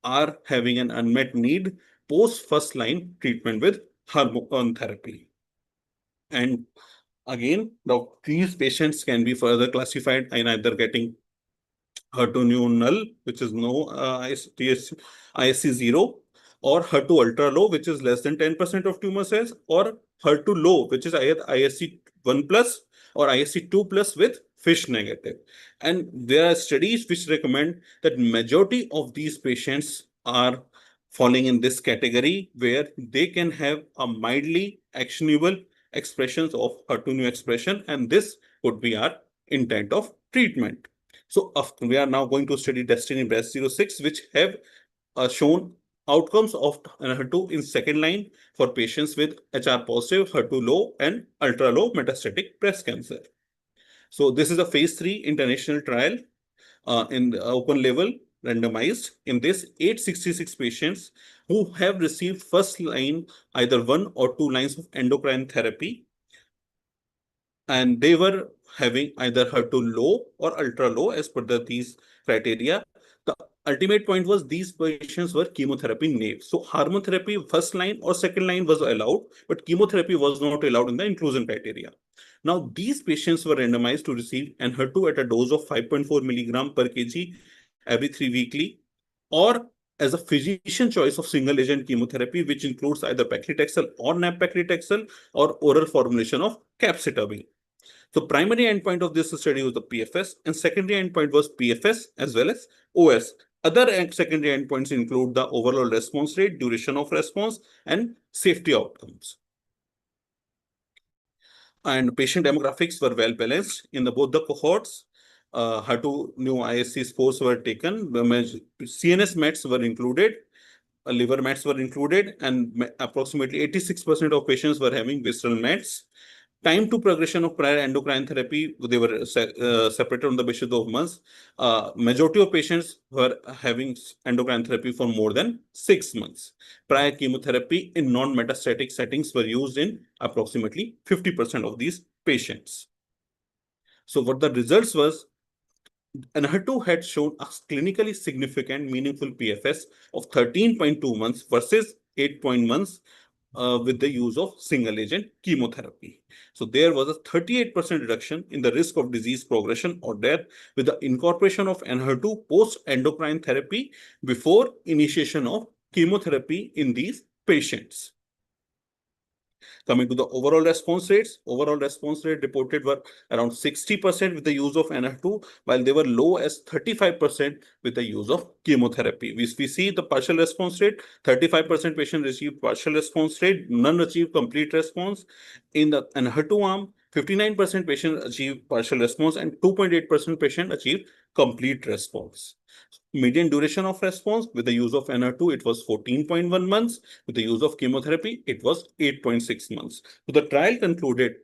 Speaker 6: are having an unmet need post first line treatment with hormone therapy. And again, these patients can be further classified in either getting HER2 null, which is no ISC 0, or HER2 ultra low, which is less than 10% of tumor cells, or HER2 low, which is either ISC 1 plus or ISC 2 plus with FISH negative. And there are studies which recommend that majority of these patients are falling in this category where they can have a mildly actionable expressions of HER2 new expression, and this would be our intent of treatment. So we are now going to study Destiny Breast 06, which have shown outcomes of HER2 in second line for patients with HR positive, HER2 low, and ultra low metastatic breast cancer. So this is a phase 3 international trial in the open label randomized. In this, 866 patients who have received first line either 1 or 2 lines of endocrine therapy, and they were having either HER2 low or ultra low as per these criteria. The ultimate point was these patients were chemotherapy naive. So hormone therapy first line or second line was allowed, but chemotherapy was not allowed in the inclusion criteria. Now, these patients were randomized to receive Enhertu at a dose of 5.4 milligram per kg every 3 weekly, or as a physician choice of single agent chemotherapy, which includes either paclitaxel or nab-paclitaxel or oral formulation of capecitabine. So primary endpoint of this study was the PFS, and secondary endpoint was PFS as well as OS. Other secondary endpoints include the overall response rate, duration of response, and safety outcomes. And patient demographics were well balanced in both the cohorts. HER2 new ISC scores were taken. CNS mets were included. Liver mets were included, and approximately 86% of patients were having visceral mets. Time to progression of prior endocrine therapy, they were separated on the basis of months. Majority of patients were having endocrine therapy for more than 6 months. Prior chemotherapy in non-metastatic settings were used in approximately 50% of these patients. So what the results was, Enhertu had shown a clinically significant meaningful PFS of 13.2 months versus 8.1 months with the use of single agent chemotherapy. So there was a 38% reduction in the risk of disease progression or death with the incorporation of Enhertu post endocrine therapy before initiation of chemotherapy in these patients. Coming to the overall response rates, overall response rate reported were around 60% with the use of Enhertu, while they were low as 35% with the use of chemotherapy. We see the partial response rate, 35% patients received partial response rate, none achieved complete response. In the Enhertu arm, 59% patients achieved partial response and 2.8% patients achieved complete response. Median duration of response with the use of Enhertu, it was 14.1 months. With the use of chemotherapy, it was 8.6 months. So the trial concluded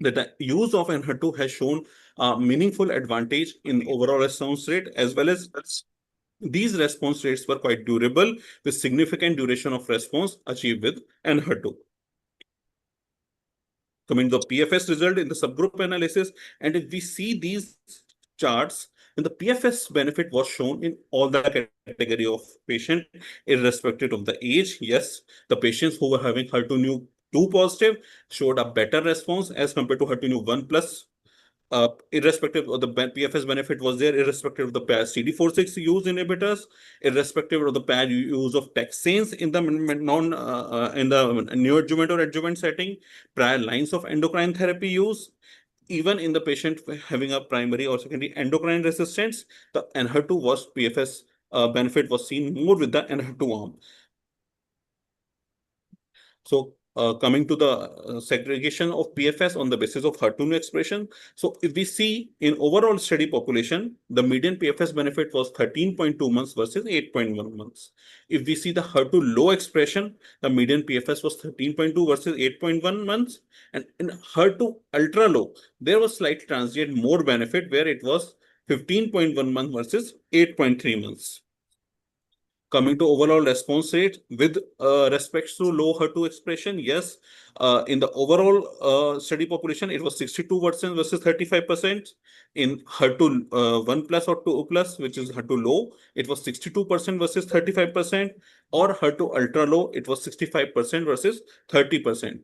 Speaker 6: that the use of Enhertu has shown a meaningful advantage in overall response rate, as well as these response rates were quite durable with significant duration of response achieved with Enhertu. Coming to the PFS result in the subgroup analysis, and if we see these charts, and the PFS benefit was shown in all the category of patient, irrespective of the age. Yes, the patients who were having HER2 2 positive showed a better response as compared to HER2 1 plus. Irrespective of the PFS benefit was there, irrespective of the pair CD46 use inhibitors, irrespective of the pair use of taxanes in the in the neoadjuvant or adjuvant setting, prior lines of endocrine therapy use. Even in the patient having a primary or secondary endocrine resistance, the Enhertu was PFS benefit was seen more with the Enhertu arm. So coming to the segregation of PFS on the basis of HER2 expression. So if we see in overall study population, the median PFS benefit was 13.2 months versus 8.1 months. If we see the HER2 low expression, the median PFS was 13.2 versus 8.1 months. And in HER2 ultra low, there was slight transient more benefit where it was 15.1 months versus 8.3 months. Coming to overall response rate with respect to low HER2 expression, yes, in the overall study population, it was 62% versus 35%. In HER2 1 plus or 2 plus, which is HER2 low, it was 62% versus 35%. or HER2 ultra low, it was 65% versus 30%.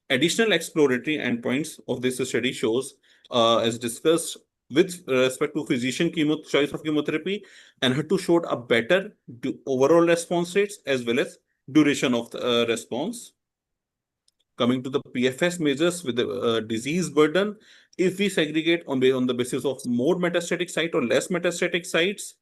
Speaker 6: Additional exploratory endpoints of this study shows, as discussed with respect to physician choice of chemotherapy, and HER2 showed a better overall response rates as well as duration of the response. Coming to the PFS measures with the disease burden, if we segregate on the basis of more metastatic site or less metastatic sites,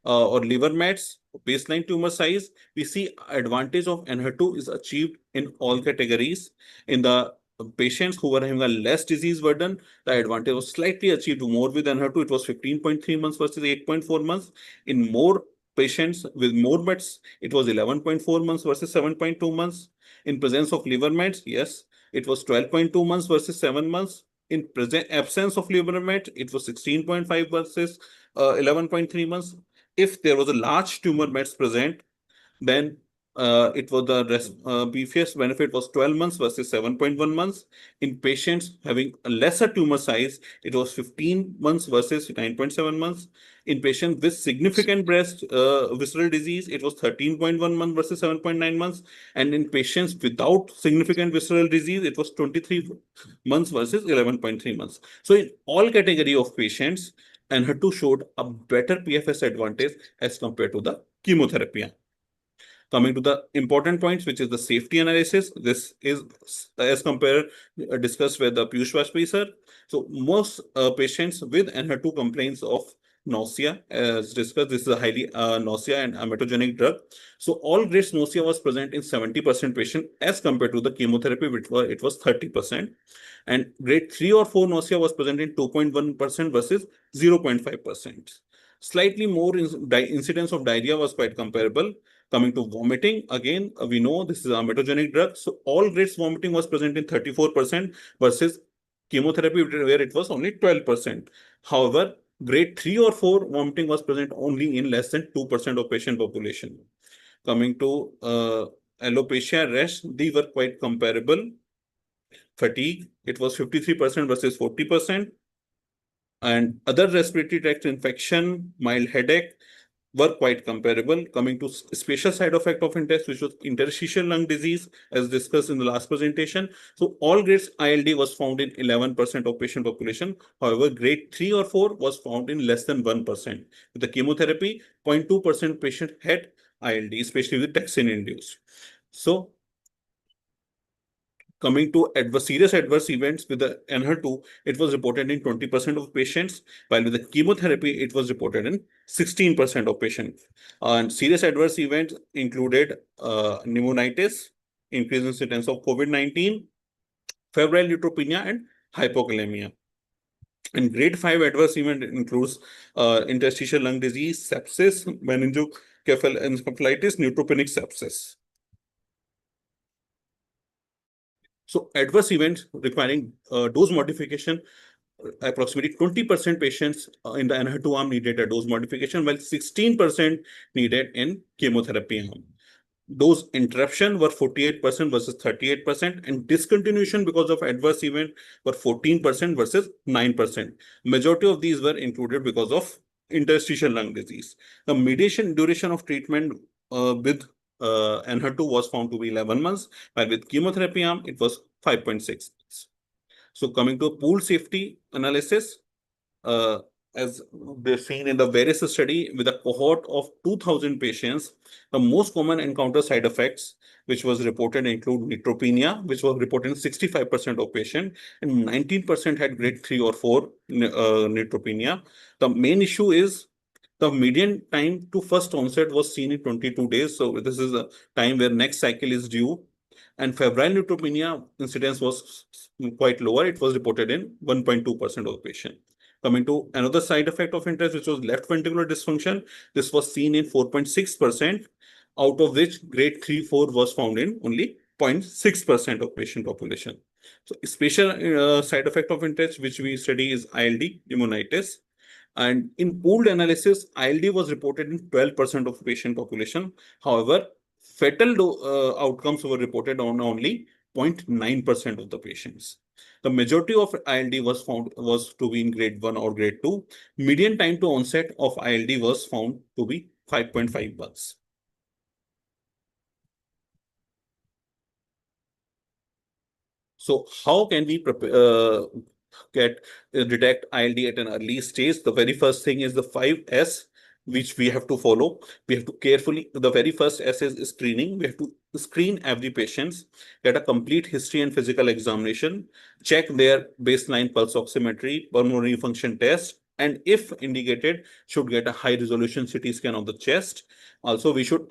Speaker 6: or liver mets, baseline tumor size, we see advantage of Enhertu is achieved in all categories. In the patients who were having a less disease burden, the advantage was slightly achieved more with Enhertu. It was 15.3 months versus 8.4 months. In more patients with more mets, it was 11.4 months versus 7.2 months. In presence of liver mets, yes, it was 12.2 months versus 7 months. In absence of liver met, it was 16.5 versus 11.3 months. If there was a large tumor mets present, then it was the BFS benefit was 12 months versus 7.1 months. In patients having a lesser tumor size, it was 15 months versus 9.7 months. In patients with significant breast visceral disease, it was 13.1 months versus 7.9 months. And in patients without significant visceral disease, it was 23 months versus 11.3 months. So in all category of patients, Enhertu showed a better PFS advantage as compared to the chemotherapy. Coming to the important points, which is the safety analysis. This is as compared, discussed with the Piyush Vajpayee sir. So most patients with Enhertu complaints of nausea, as discussed, this is a highly nausea and emetogenic drug. So all grades nausea was present in 70% patient as compared to the chemotherapy, which was, it was 30%. And grade 3 or 4 nausea was present in 2.1% versus 0.5%. Slightly more incidence of diarrhea was quite comparable. Coming to vomiting, again, we know this is a metogenic drug. So all grades vomiting was present in 34% versus chemotherapy, where it was only 12%. However, grade 3 or 4 vomiting was present only in less than 2% of patient population. Coming to alopecia, rash, these were quite comparable. Fatigue, it was 53% versus 40%. And other respiratory tract infection, mild headache, were quite comparable. Coming to special side effect of interest, which was interstitial lung disease, as discussed in the last presentation. So all grades ILD was found in 11% of patient population. However, grade 3 or 4 was found in less than 1%. With the chemotherapy, 0.2% patient had ILD, especially with taxane induced. So coming to serious adverse events with the Enhertu, it was reported in 20% of patients, while with the chemotherapy, it was reported in 16% of patients. And serious adverse events included pneumonitis, increase in incidence of COVID-19, febrile neutropenia, and hypokalemia. And grade 5 adverse event includes interstitial lung disease, sepsis, meningoencephalitis, neutropenic sepsis. So adverse events requiring dose modification, approximately 20% patients in the Enhertu arm needed a dose modification, while 16% needed in chemotherapy arm. Dose interruption were 48% versus 38%, and discontinuation because of adverse event were 14% versus 9%. Majority of these were included because of interstitial lung disease. The median duration of treatment with Enhertu was found to be 11 months, while with chemotherapy arm, it was 5.6 months. So coming to a pooled safety analysis, as they've seen in the various study with a cohort of 2,000 patients, the most common encounter side effects which was reported include neutropenia, which was reported in 65% of patients, and 19% had grade 3 or 4 neutropenia. The main issue is the median time to first onset was seen in 22 days. So this is a time where next cycle is due. And febrile neutropenia incidence was quite lower. It was reported in 1.2% of patients. Coming to another side effect of interest, which was left ventricular dysfunction, this was seen in 4.6%, out of which grade 3, 4 was found in only 0.6% of patient population. So special side effect of interest, which we study, is ILD, pneumonitis. And in pooled analysis, ILD was reported in 12% of patient population. However, fatal outcomes were reported on only 0.9% of the patients. The majority of ILD was to be in grade 1 or grade 2. Median time to onset of ILD was found to be 5.5 months. So how can we detect ILD at an early stage? The very first thing is the 5S, which we have to follow. We have to carefully, the very first S is screening. We have to screen every patient, get a complete history and physical examination, check their baseline pulse oximetry, pulmonary function test, and if indicated, should get a high resolution CT scan of the chest. Also, we should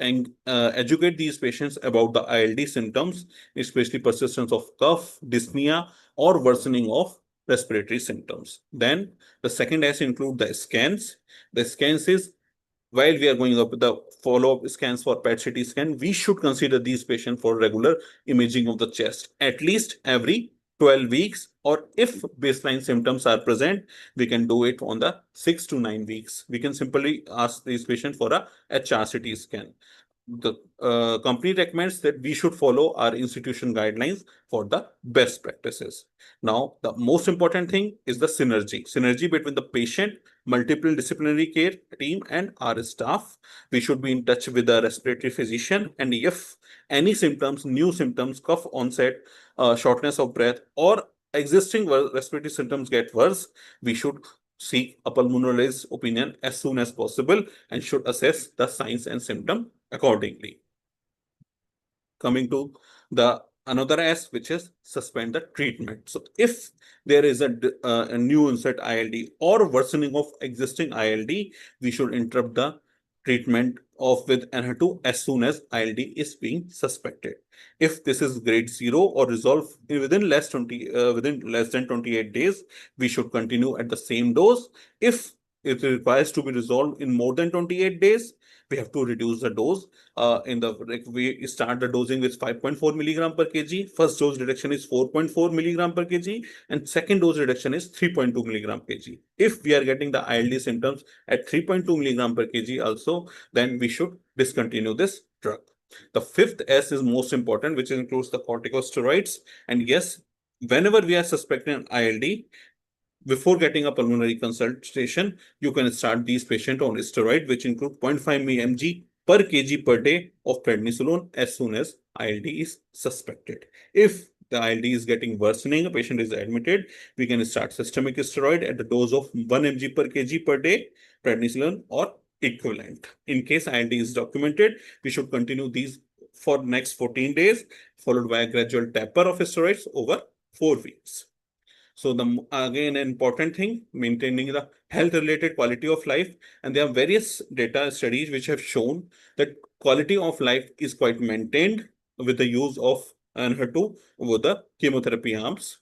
Speaker 6: educate these patients about the ILD symptoms, especially persistence of cough, dyspnea, or worsening of respiratory symptoms. Then the second S include the scans. The scans is, while we are going up with the follow-up scans for PET-CT scan, we should consider these patients for regular imaging of the chest, at least every 12 weeks, or if baseline symptoms are present, we can do it on the 6 to 9 weeks. We can simply ask these patients for a HRCT scan. The company recommends that we should follow our institution guidelines for the best practices. Now, the most important thing is the synergy between the patient, multiple disciplinary care team, and our staff. We should be in touch with the respiratory physician, and if any symptoms, new symptoms, cough onset, shortness of breath, or existing respiratory symptoms get worse, we should seek a pulmonologist's opinion as soon as possible and should assess the signs and symptom accordingly. Coming to the another S, which is suspend the treatment. So if there is a new onset ILD or worsening of existing ILD, we should interrupt the treatment of with NH2 as soon as ILD is being suspected. If this is grade 0 or resolve within less than 28 days, we should continue at the same dose. If it requires to be resolved in more than 28 days, we have to reduce the dose. We start the dosing with 5.4 milligram per kg. First dose reduction is 4.4 milligram per kg, and second dose reduction is 3.2 milligram per kg. If we are getting the ILD symptoms at 3.2 milligram per kg also, then we should discontinue this drug. The fifth S is most important, which includes the corticosteroids. And yes, whenever we are suspecting ILD, before getting a pulmonary consultation, you can start these patients on steroid, which include 0.5 mg per kg per day of prednisolone as soon as ILD is suspected. If the ILD is getting worsening, a patient is admitted, we can start systemic steroid at the dose of 1 mg per kg per day, prednisolone or equivalent. In case ILD is documented, we should continue these for next 14 days, followed by a gradual taper of steroids over 4 weeks. So again, an important thing, maintaining the health-related quality of life. And there are various data studies which have shown that quality of life is quite maintained with the use of NH2 over the chemotherapy arms.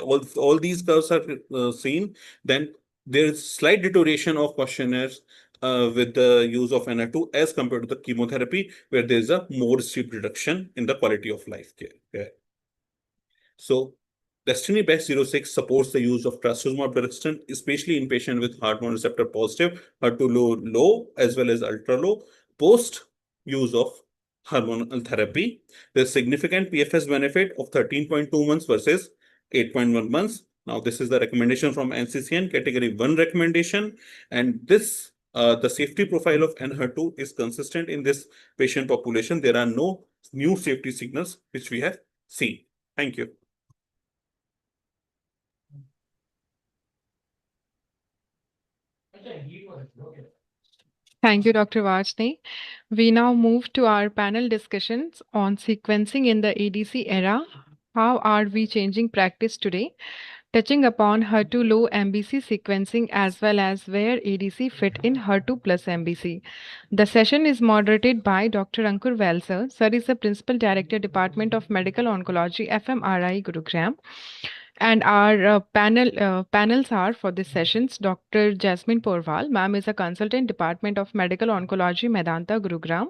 Speaker 6: All these curves are seen. Then there is slight deterioration of questionnaires with the use of NH2 as compared to the chemotherapy, where there is a more steep reduction in the quality of life care. So Destiny Best 06 supports the use of trastuzumab deruxtecan, especially in patients with hormone receptor positive, HER2 low, as well as ultra low, post use of hormonal therapy. There's significant PFS benefit of 13.2 months versus 8.1 months. Now, this is the recommendation from NCCN, category 1 recommendation. And this, the safety profile of NH2 is consistent in this patient population. There are no new safety signals which we have seen. Thank you.
Speaker 1: Thank you, Dr. Vajni. We now move to our panel discussions on sequencing in the ADC era. How are we changing practice today? Touching upon HER2 low mBC sequencing as well as where ADC fit in HER2 plus mBC. The session is moderated by Dr. Ankur Valsar. Sir is the Principal Director, Department of Medical Oncology, FMRI, Gurugram. And our panels are for this sessions, Dr. Jasmine Porwal, ma'am is a consultant Department of Medical Oncology, Medanta, Gurugram.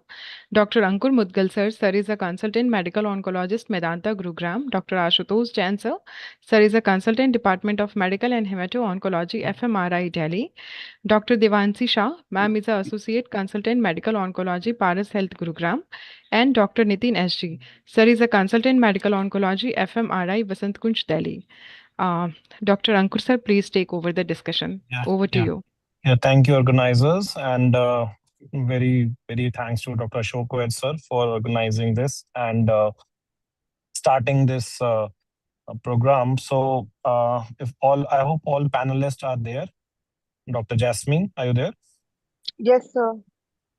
Speaker 1: Dr. Ankur Mudgal sir is a consultant medical oncologist, Medanta, Gurugram. Dr. Ashutosh Jain sir is a consultant Department of Medical and Hemato-Oncology, FMRI, Delhi. Dr. Devanshi Shah, ma'am is an associate consultant medical oncology, Paras Health, Gurugram. And Dr. Nitin SG, sir is a consultant medical oncology, FMRI, Vasant Kunj, Delhi. Dr. Ankur sir, please take over the discussion. Over to you.
Speaker 7: Yeah, thank you, organizers, and very thanks to Dr. Ashok sir for organizing this and starting this program. So I hope all panelists are there. Dr. Jasmine, are you there?
Speaker 8: Yes, sir.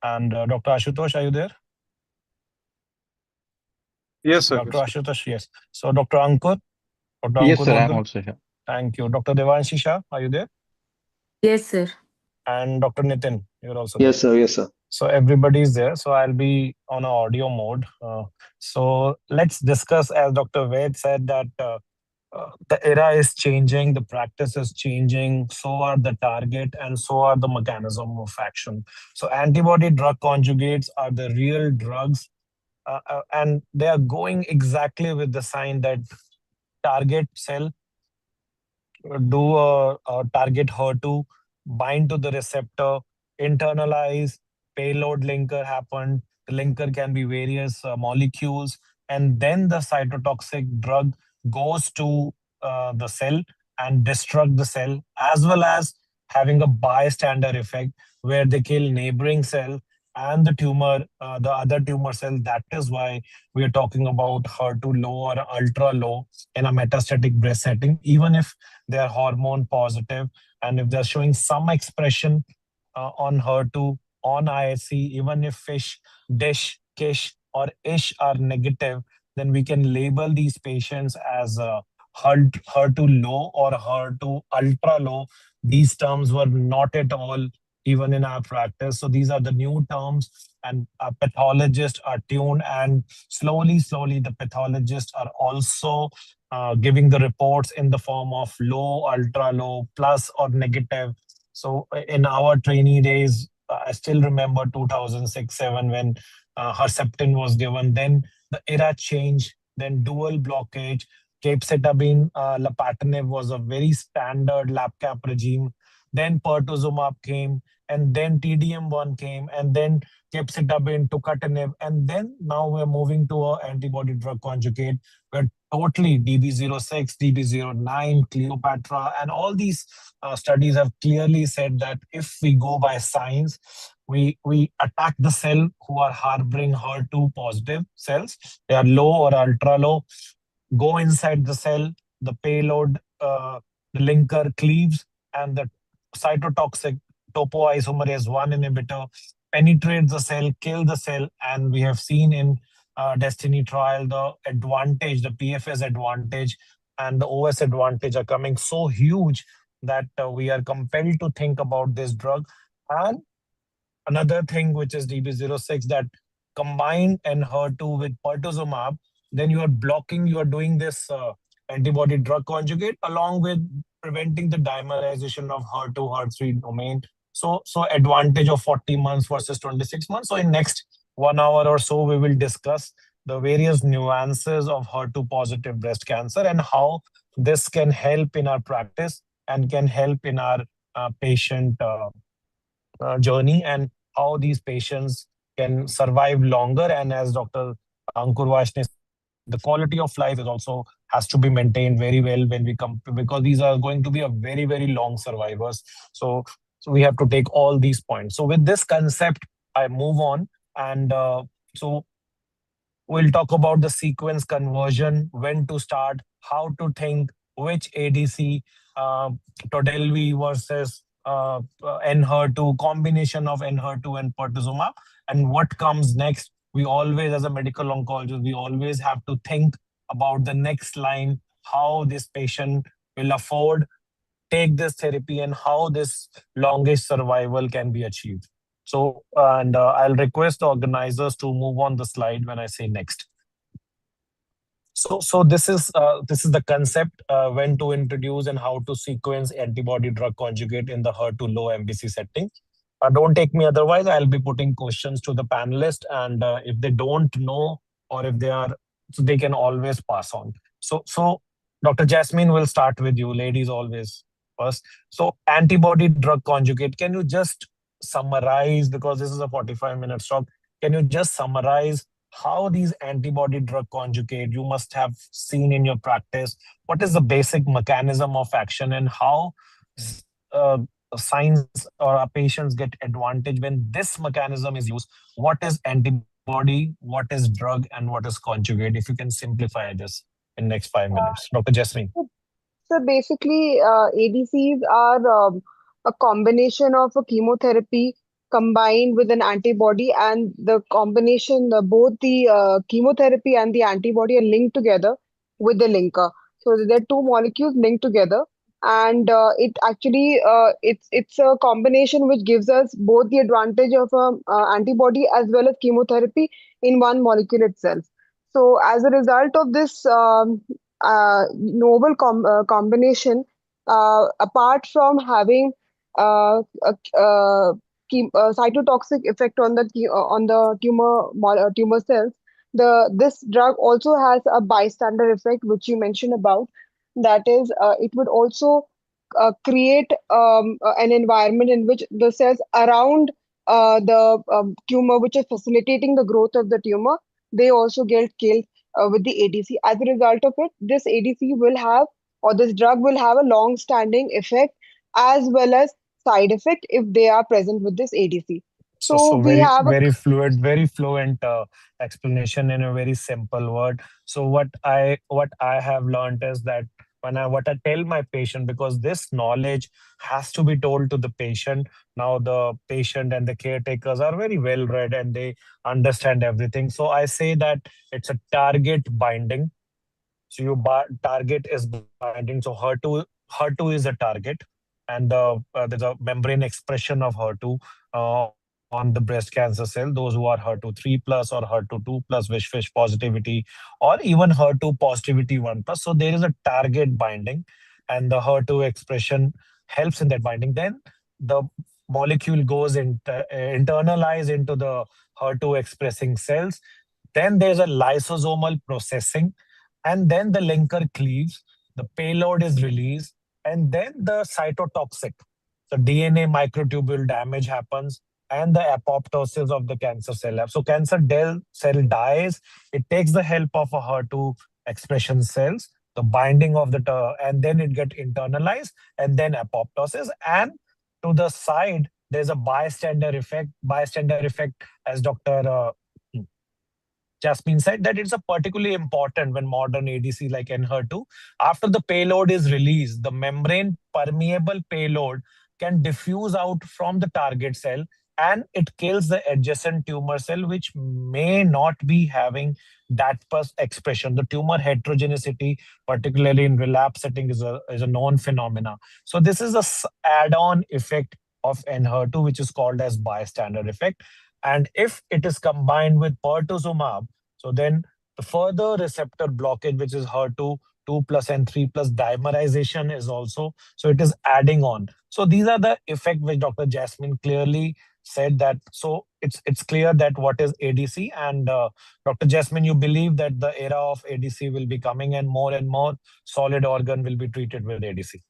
Speaker 7: And Dr. Ashutosh, are you there?
Speaker 9: Yes, sir.
Speaker 7: Dr. Ashutosh, yes. So Dr. Ankur? Dr.
Speaker 5: Yes,
Speaker 7: Ankur
Speaker 5: sir. I'm
Speaker 7: Mudgal?
Speaker 5: also here.
Speaker 7: Thank you. Dr. Devanshi Shah, are you there?
Speaker 10: Yes, sir.
Speaker 7: And Dr. Nitin, you're also there.
Speaker 9: Yes, sir. Yes, sir.
Speaker 7: So everybody's there. So I'll be on a audio mode. So let's discuss, as Dr. Ved said, that the era is changing, the practice is changing, so are the target and so are the mechanism of action. So antibody drug conjugates are the real drugs, and they are going exactly with the sign that target cell do a target HER2, bind to the receptor, internalize, payload linker happen. The linker can be various molecules, and then the cytotoxic drug goes to the cell and destruct the cell, as well as having a bystander effect where they kill neighboring cell and the tumor, the other tumor cell. That is why we are talking about HER2 low or ultra low in a metastatic breast setting, even if they are hormone positive, and if they're showing some expression on HER2, on IHC, even if fish, dish, kish, or ish are negative, then we can label these patients as HER2 low or HER2 ultra low. These terms were not at all even in our practice. So these are the new terms, and pathologists are tuned, and slowly, the pathologists are also giving the reports in the form of low, ultra low, plus or negative. So in our trainee days, I still remember 2006-7 when Herceptin was given. Then the era changed. Then dual blockage, capecitabine, lapatinib was a very standard lab cap regime. Then pertuzumab came, and then TDM1 came, and then capecitabine, tucatinib, and then now we're moving to an antibody drug conjugate where totally DB06, DB09, Cleopatra, and all these studies have clearly said that if we go by science, we attack the cell who are harboring HER2 positive cells. They are low or ultra low, go inside the cell, the payload, the linker cleaves, and the cytotoxic topoisomerase 1 inhibitor penetrates the cell, kill the cell, and we have seen in Destiny trial the advantage, the PFS advantage and the OS advantage are coming so huge that we are compelled to think about this drug. And another thing which is DB06, that combined HER2 with pertuzumab, then you are doing this antibody drug conjugate along with preventing the dimerization of HER2, HER3 domain. So advantage of 40 months versus 26 months. So in next 1 hour or so, we will discuss the various nuances of HER2 positive breast cancer and how this can help in our practice and can help in our patient journey, and how these patients can survive longer. And as Dr. Ankur Vaishne said, the quality of life is also has to be maintained very well when we come, because these are going to be a very, very long survivors. So we have to take all these points. So with this concept, I move on, and so we'll talk about the sequence conversion, when to start, how to think, which ADC, Trodelvy versus Enhertu, combination of Enhertu and pertuzumab, and what comes next. We always, as a medical oncologist, we always have to think about the next line, how this patient will afford take this therapy and how this longest survival can be achieved. So, and I'll request the organizers to move on the slide when I say next. So this is the concept, when to introduce and how to sequence antibody drug conjugate in the HER2 low mBC setting. Don't take me otherwise. I'll be putting questions to the panelists, and if they don't know or if they are, so they can always pass on. So Dr. Jasmine, will start with you. Ladies always first. So antibody drug conjugate, can you just summarize, because this is a 45-minute talk, can you just summarize how these antibody drug conjugate you must have seen in your practice? What is the basic mechanism of action, and how science or our patients get advantage when this mechanism is used? What is antibody antibody, what is drug, and what is conjugate? If you can simplify this in next 5 minutes. Dr. Jasmine.
Speaker 8: So basically, ADCs are a combination of a chemotherapy combined with an antibody, and the combination, both the chemotherapy and the antibody are linked together with the linker. So there are two molecules linked together, and it actually it's a combination which gives us both the advantage of antibody as well as chemotherapy in one molecule itself. So as a result of this novel combination, apart from having a cytotoxic effect on the tumor cells, this drug also has a bystander effect, which you mentioned about. That is, it would also create an environment in which the cells around the tumor, which is facilitating the growth of the tumor, they also get killed with the ADC. As a result of it, this ADC will have, or this drug will have a long-standing effect as well as side effect if they are present with this ADC. So
Speaker 7: So
Speaker 8: we have a
Speaker 7: very fluent explanation in a very simple word. So what I have learned is that what I tell my patient, because this knowledge has to be told to the patient. Now the patient and the caretakers are very well read and they understand everything. So I say that it's a target binding. So your target is binding. So HER2 is a target, and there's a membrane expression of HER2 on the breast cancer cell. Those who are HER2 3+ or HER2 2+, fish positivity, or even HER2 positivity 1+. So there is a target binding, and the HER2 expression helps in that binding. Then the molecule goes internalize into the HER2 expressing cells. Then there's a lysosomal processing, and then the linker cleaves, the payload is released, and then the cytotoxic, the DNA microtubule damage happens, and the apoptosis of the cancer cell. So cell dies. It takes the help of a HER2 expression cells, the binding of and then it get internalized, and then apoptosis. And to the side, there's a bystander effect. Bystander effect, as Dr. Jasmine said, that it's a particularly important when modern ADC like Enhertu, after the payload is released, the membrane permeable payload can diffuse out from the target cell and it kills the adjacent tumor cell, which may not be having that expression. The tumor heterogeneity, particularly in relapse setting, is a known phenomena. So this is a add-on effect of Enhertu, which is called as bystander effect. And if it is combined with pertuzumab, so then the further receptor blockage, which is HER2 2+ and 3+ dimerization is also, so it is adding on. So these are the effect which Dr. Jasmine clearly said that. So it's clear that what is ADC, and Dr. Jasmine, you believe that the era of ADC will be coming and more solid organ will be treated with ADC.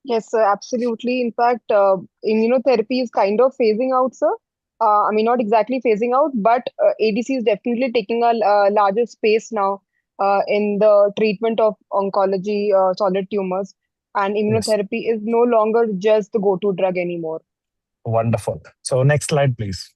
Speaker 8: Yes, sir, absolutely. In fact, immunotherapy is kind of phasing out, sir. I mean, not exactly phasing out, but ADC is definitely taking a larger space now in the treatment of oncology, solid tumors, and
Speaker 7: Yes.
Speaker 8: immunotherapy is no longer just the go-to drug anymore.
Speaker 7: Wonderful. So next slide, please.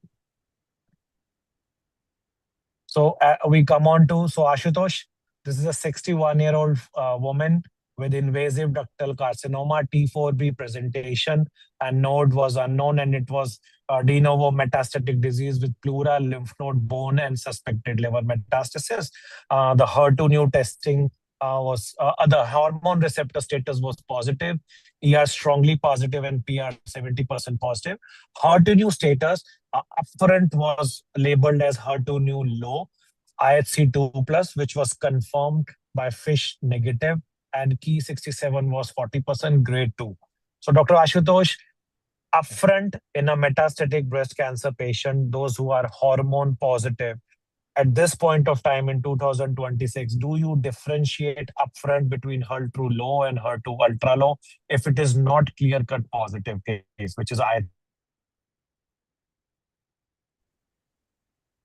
Speaker 7: So we come on to, so Ashutosh, this is a 61-year-old woman with invasive ductal carcinoma, T4B presentation, and node was unknown, and it was de novo metastatic disease with pleural, lymph node, bone, and suspected liver metastasis. The HER2 new testing was, the hormone receptor status was positive, ER strongly positive, and PR 70% positive. HER2 new status upfront was labeled as HER2 new low, IHC 2+, which was confirmed by FISH negative, and key 67 was 40%, grade 2. So Dr. Ashutosh, upfront in a metastatic breast cancer patient, those who are hormone positive, at this point of time in 2026, do you differentiate upfront between HER2 low and HER2 ultra low if it is not clear-cut positive case, which is IHC?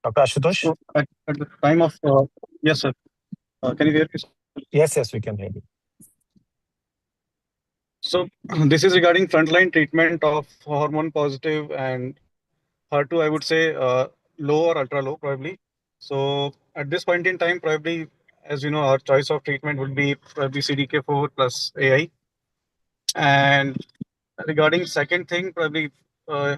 Speaker 7: Dr. Ashutosh?
Speaker 9: So at the time of, yes, sir. Can you hear me?
Speaker 7: Yes, we can hear you.
Speaker 9: So this is regarding frontline treatment of hormone positive and HER2. I would say low or ultra low, probably. So at this point in time, probably, as you know, our choice of treatment would be probably CDK4 plus AI. And regarding second thing, probably uh,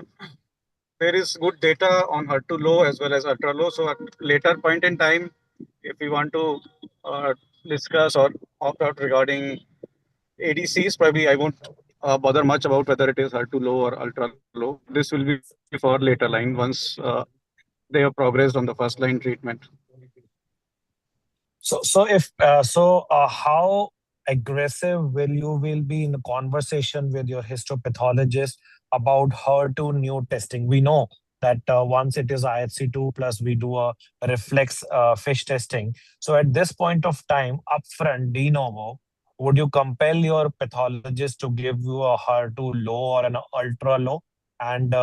Speaker 9: there is good data on HER2 low as well as ultra low. So at later point in time, if we want to discuss or opt out regarding ADCs, probably I won't bother much about whether it is HER2 low or ultra low. This will be for later line once they have progressed on the first line treatment.
Speaker 7: How aggressive will be in the conversation with your histopathologist about HER2 new testing? We know that once it is IHC2 plus, we do a reflex fish testing. So at this point of time, upfront, de novo, would you compel your pathologist to give you a HER2 low or an ultra low? And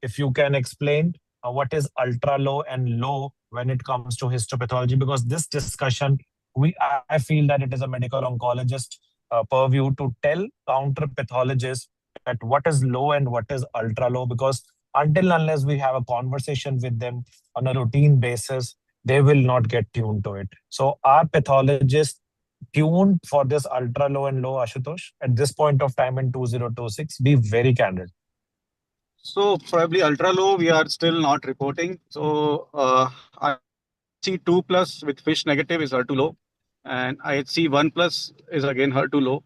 Speaker 7: if you can explain what is ultra low and low when it comes to histopathology, because this discussion, I feel that it is a medical oncologist purview to tell counter pathologists that what is low and what is ultra low, because until unless we have a conversation with them on a routine basis, they will not get tuned to it. So our pathologist tuned for this ultra low and low, Ashutosh, at this point of time in 2026? Be very candid.
Speaker 9: So probably ultra low, we are still not reporting. So IHC 2 plus with fish negative is HER2 low, and IHC 1 plus is again HER2 low.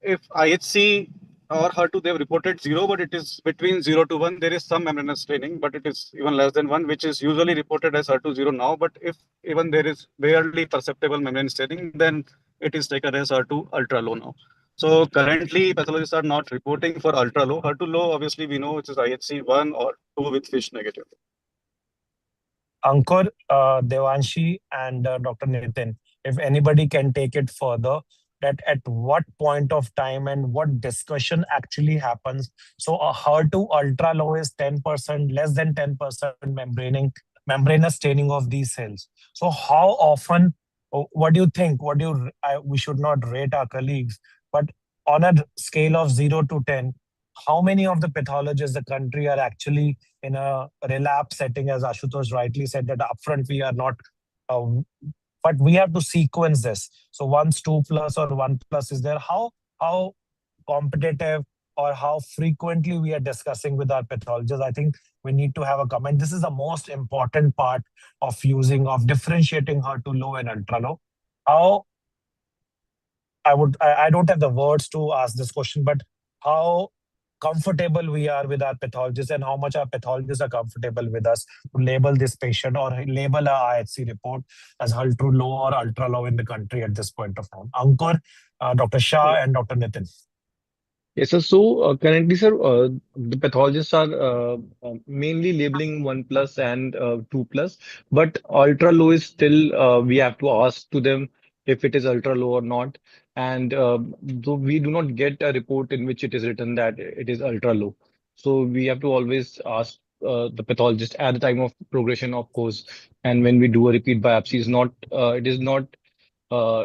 Speaker 9: If IHC or HER2, they've reported 0, but it is between 0 to 1. There is some membranous staining, but it is even less than 1, which is usually reported as HER2 0 now. But if even there is barely perceptible membrane staining, then it is taken as HER2 ultra low now. So currently, pathologists are not reporting for ultra low. HER2 low, obviously, we know it is IHC 1 or 2 with fish negative.
Speaker 7: Ankur, Devanshi, and Dr. Nitin, if anybody can take it further, that at what point of time and what discussion actually happens. So a HER2 ultra low is 10%, less than 10% membranous staining of these cells. So how often, what do you think? We should not rate our colleagues, but on a scale of 0 to 10, how many of the pathologists in the country are actually in a relapse setting, as Ashutosh rightly said, that upfront we are not, uh, but we have to sequence this. So once 2 plus or 1 plus is there, how competitive or how frequently we are discussing with our pathologists? I think we need to have a comment. This is the most important part of differentiating HER2 low and ultra low. How I don't have the words to ask this question, but how comfortable we are with our pathologists and how much our pathologists are comfortable with us to label this patient or label our IHC report as HER2 low or ultra low in the country at this point of time. Ankur, Dr. Shah, and Dr. Nitin.
Speaker 5: Yes, sir. So currently, sir, the pathologists are mainly labeling 1 plus and 2 plus, but ultra low is still, we have to ask to them if it is ultra low or not. And so we do not get a report in which it is written that it is ultra low. So we have to always ask the pathologist at the time of progression, of course. And when we do a repeat biopsy, it is not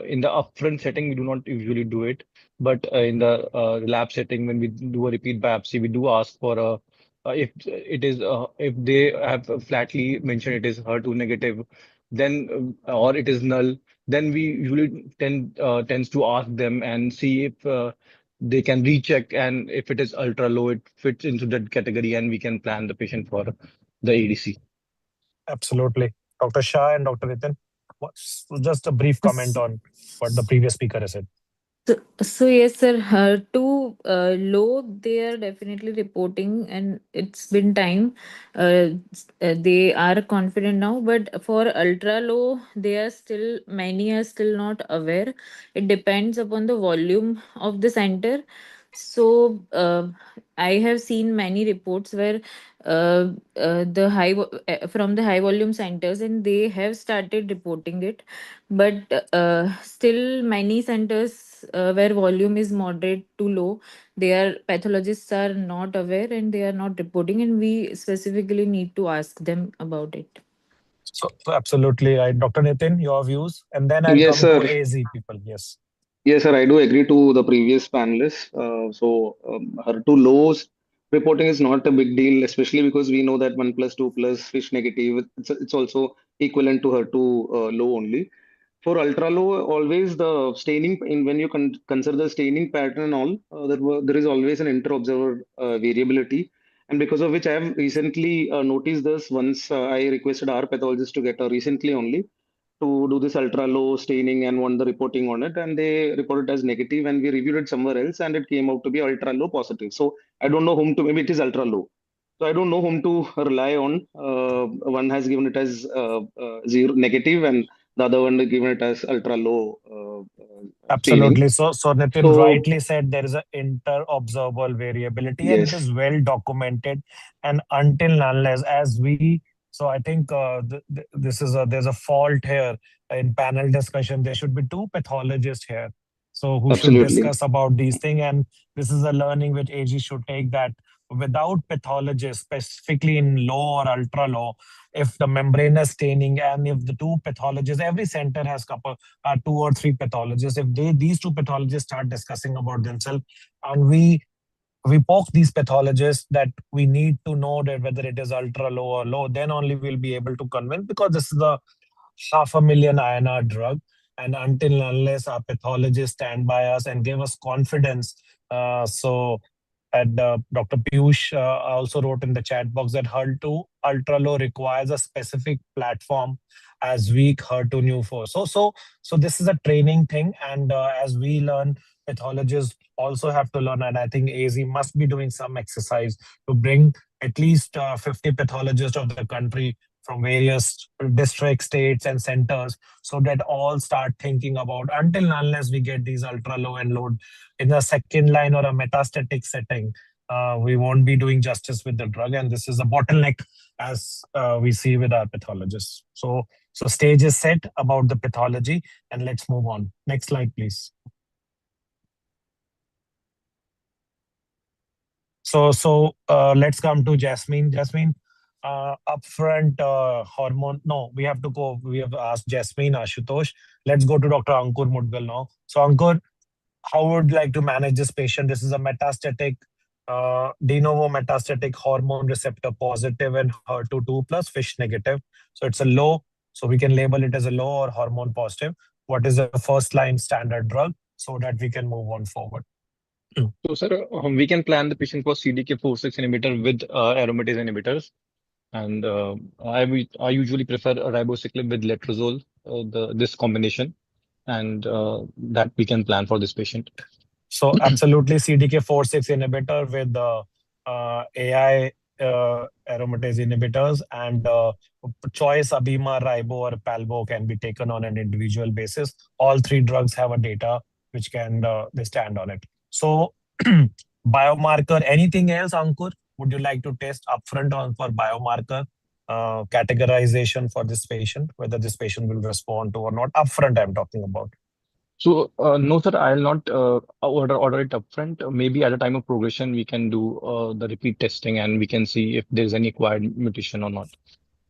Speaker 5: in the upfront setting, we do not usually do it, but in the lab setting, when we do a repeat biopsy, we do ask for a if they have flatly mentioned it is HER2 negative, then or it is null, then we usually tends to ask them and see if they can recheck, and if it is ultra low, it fits into that category, and we can plan the patient for the ADC.
Speaker 7: Absolutely. Dr. Shah and Dr. Nitin, just a brief comment on what the previous speaker has said.
Speaker 10: So yes, sir. To low, they are definitely reporting, and it's been time. They are confident now, but for ultra low, many are still not aware. It depends upon the volume of the center. So I have seen many reports where from the high volume centers, and they have started reporting it, but still many centers where volume is moderate to low, their pathologists are not aware and they are not reporting, and we specifically need to ask them about it.
Speaker 7: So absolutely right. Dr. Nitin, your views, and then I'll
Speaker 11: Yes,
Speaker 7: come to
Speaker 11: sir.
Speaker 7: AZ people. Yes.
Speaker 11: Yes, sir. I do agree to the previous panelists. HER2 lows reporting is not a big deal, especially because we know that 1 plus 2 plus fish negative, it's also equivalent to HER2 low only. For ultra low, always the staining in when you consider the staining pattern and all, there is always an inter-observer variability, and because of which I have recently noticed this once I requested our pathologist to get recently only to do this ultra low staining and want the reporting on it, and they reported as negative, and we reviewed it somewhere else, and it came out to be ultra low positive. So I don't know whom to, maybe it is ultra low. So I don't know whom to rely on. One has given it as zero negative, and the other one given it as ultra low staining.
Speaker 7: Absolutely. So Nitin
Speaker 11: So
Speaker 7: rightly said there is an inter-observable variability and it
Speaker 11: yes,
Speaker 7: is well documented. And until and unless as we, so I think this is there's a fault here in panel discussion. There should be two pathologists here. So who should
Speaker 11: absolutely,
Speaker 7: discuss about these things. And this is a learning which AG should take, that without pathologists, specifically in low or ultra low, if the membranous staining and if the two pathologists, every center has couple two or three pathologists. If these two pathologists start discussing about themselves, and we poke these pathologists that we need to know that whether it is ultra low or low, then only we'll be able to convince, because this is a 500,000 INR drug. And until and unless our pathologists stand by us and give us confidence, so and Dr. Piyush also wrote in the chat box that HER2 ultra low requires a specific platform as weak HER2 new 4. So this is a training thing, and as we learn, pathologists also have to learn, and I think AZ must be doing some exercise to bring at least 50 pathologists of the country from various districts, states, and centers, so that all start thinking about, until and unless we get these ultra low and low in a second line or a metastatic setting, we won't be doing justice with the drug. And this is a bottleneck as we see with our pathologists. So stage is set about the pathology, and let's move on. Next slide, please. So let's come to Jasmine. Jasmine, upfront hormone. No, we have to go. We have asked Jasmine, Ashutosh. Let's go to Dr. Ankur Mudgal now. So Ankur, how would you like to manage this patient? This is a metastatic, de novo metastatic hormone receptor positive and HER2 2 plus fish negative. So it's a low. So we can label it as a low or hormone positive. What is the first line standard drug so that we can move on forward?
Speaker 5: So, sir, we can plan the patient for CDK4/6 inhibitor with aromatase inhibitors. And I usually prefer a ribociclib with letrozole, this combination, and that we can plan for this patient.
Speaker 7: So absolutely CDK4/6 inhibitor with the AI aromatase inhibitors, and choice Abima, Ribo, or Palbo can be taken on an individual basis. All three drugs have a data which can they stand on it. So biomarker, anything else, Ankur? Would you like to test upfront on for biomarker categorization for this patient, whether this patient will respond to or not? Upfront, I'm talking about.
Speaker 5: So, no, sir, I'll not order it upfront. Maybe at a time of progression, we can do the repeat testing and we can see if there's any acquired mutation or not.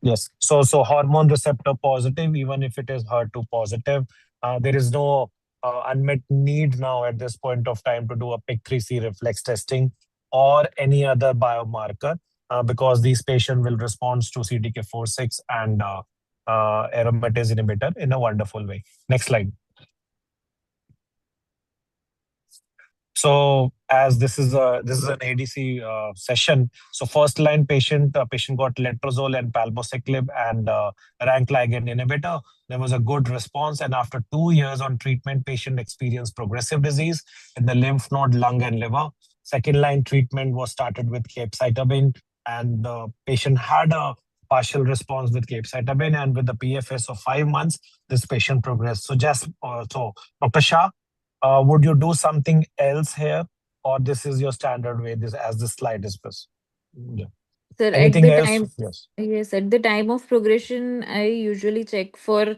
Speaker 7: Yes. So hormone receptor positive, even if it is HER2 positive, there is no unmet need now at this point of time to do a PIK3C reflex testing or any other biomarker, because these patients will respond to CDK4/6 and aromatase inhibitor in a wonderful way. Next slide. So as this is an ADC session, so first line patient got letrozole and palbociclib and rank ligand inhibitor. There was a good response, and after 2 years on treatment, patient experienced progressive disease in the lymph node, lung, and liver. Second line treatment was started with capecitabine, and the patient had a partial response with capecitabine, and with the PFS of 5 months, this patient progressed. So just so Dr. Shah, would you do something else here, or this is your standard way? This as the slide is pressed. Yeah.
Speaker 10: Sir, at
Speaker 7: Anything
Speaker 10: the
Speaker 7: else?
Speaker 10: time,
Speaker 7: Yes.
Speaker 10: yes, at the time of progression, I usually check for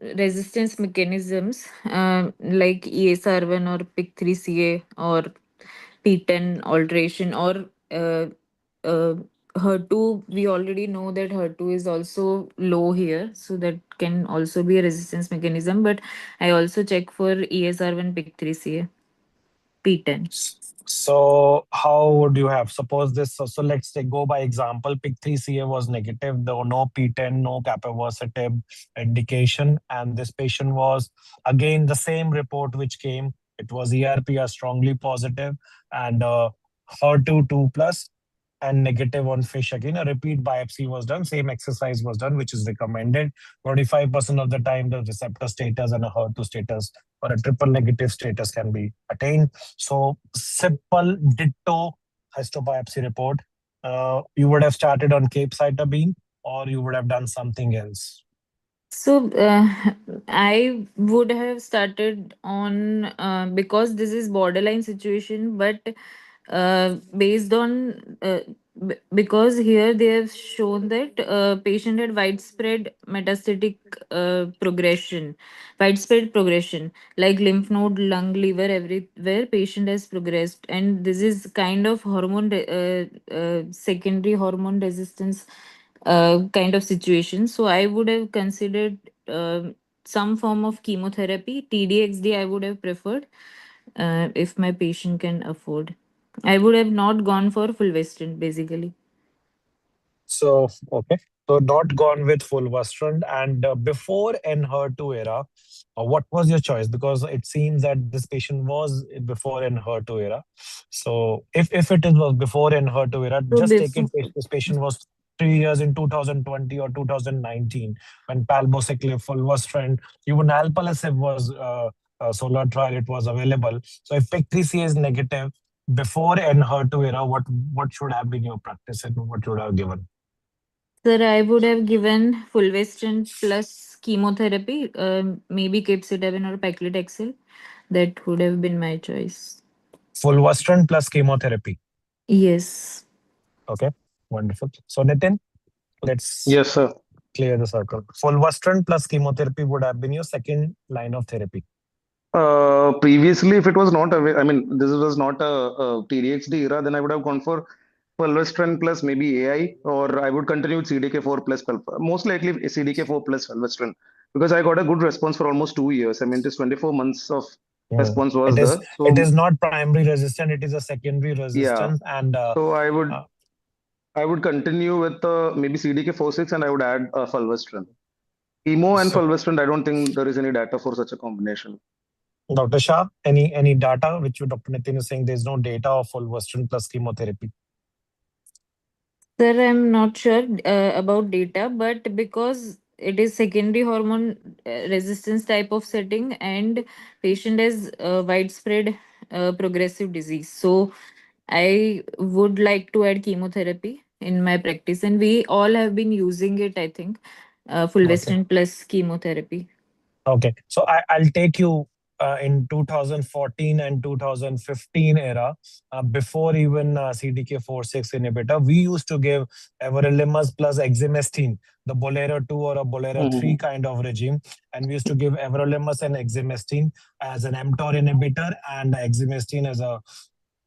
Speaker 10: resistance mechanisms like ESR1 or PIK3CA or P10 alteration or uh, HER2. We already know that HER2 is also low here, so that can also be a resistance mechanism. But I also check for ESR1, PIK3CA, P10.
Speaker 7: So how would you have suppose this? So let's say go by example. PIK3CA was negative, though no P10, no capivasertib indication, and this patient was again the same report which came. It was ERPR strongly positive and HER2 2 plus and negative on fish. Again, a repeat biopsy was done. Same exercise was done, which is recommended. 25% of the time, the receptor status and a HER2 status or a triple negative status can be attained. So simple ditto histobiopsy report. You would have started on capecitabine or you would have done something else.
Speaker 10: So I would have started on because this is borderline situation, but based on because here they have shown that patient had widespread progression like lymph node, lung, liver, everywhere patient has progressed, and this is kind of secondary hormone resistance kind of situation. So I would have considered some form of chemotherapy. TDXD I would have preferred if my patient can afford. I would have not gone for fulvestrant basically.
Speaker 7: So, okay. So not gone with fulvestrant. And before Enhertu era, what was your choice? Because it seems that this patient was before Enhertu era. So if was before Enhertu era,
Speaker 10: So
Speaker 7: just take
Speaker 10: before
Speaker 7: it, this patient was 3 years in 2020 or 2019 when palbociclib, fulvestrant, even alpelisib was solar trial, it was available. So if PIK3CA is negative before Enhertu era, what should have been your practice and what should have given?
Speaker 10: Sir, I would have given fulvestrant plus chemotherapy, maybe capecitabine or paclitaxel. That would have been my choice.
Speaker 7: Fulvestrant plus chemotherapy.
Speaker 10: Yes.
Speaker 7: Okay, wonderful. So Nitin, let's
Speaker 11: Yes, sir.
Speaker 7: clear the circle. Fulvestrant plus chemotherapy would have been your second line of therapy.
Speaker 11: Previously, if it was not I mean, this was not a TDXD era, then I would have gone for fulvestrant plus maybe AI, or I would continue with CDK4 plus most likely CDK4 plus fulvestrant, because I got a good response for almost 2 years. I mean, this 24 months of response was
Speaker 7: It is
Speaker 11: there.
Speaker 7: it is
Speaker 11: So
Speaker 7: not primary resistant, it is a secondary
Speaker 11: yeah,
Speaker 7: resistance. And
Speaker 11: so
Speaker 7: uh,
Speaker 11: I would continue with maybe CDK4/6 and I would add fulvestrant. Chemo and
Speaker 7: so
Speaker 11: fulvestrant, I don't think there is any data for such a combination.
Speaker 7: Dr. Shah, any data which you Dr. Nitin is saying there's no data of fulvestrant plus chemotherapy?
Speaker 10: Sir, I'm not sure about data, but because it is secondary hormone resistance type of setting and patient has widespread progressive disease. So I would like to add chemotherapy in my practice, and we all have been using it, I think,
Speaker 7: Okay.
Speaker 10: fulvestrant plus chemotherapy.
Speaker 7: Okay, so I'll take you in 2014 and 2015 era, before even CDK4/6 inhibitor, we used to give everolimus plus exemestane, the Bolero 2 or a Bolero 3
Speaker 11: Mhm.
Speaker 7: kind of regime, and we used to give everolimus and exemestane as an mTOR inhibitor and exemestane as a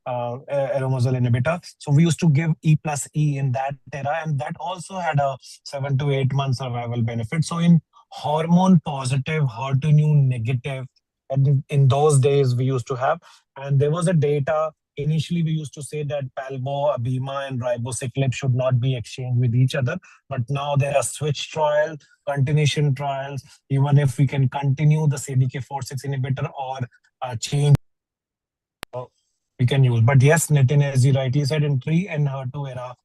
Speaker 7: aromatase inhibitor. So we used to give E plus E in that era, and that also had a 7 to 8 month survival benefit. So in hormone positive, HER2 negative, and in those days we used to have, and there was a data. Initially, we used to say that palbo, abema, and ribociclib should not be exchanged with each other, but now there are switch trials, continuation trials. Even if we can continue the CDK4/6 inhibitor or change, we can use. But yes, Nitin, as you rightly said, in pre and HER2 era,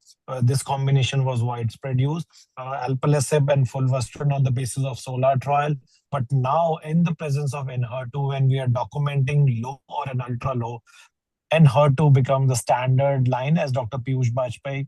Speaker 7: this combination was widespread use. Alpelisib and fulvestrant on the basis of SOLAR trial. But now, in the presence of Enhertu, when we are documenting low or an ultra low, Enhertu becomes the standard line, as Dr. Piyush Bajpai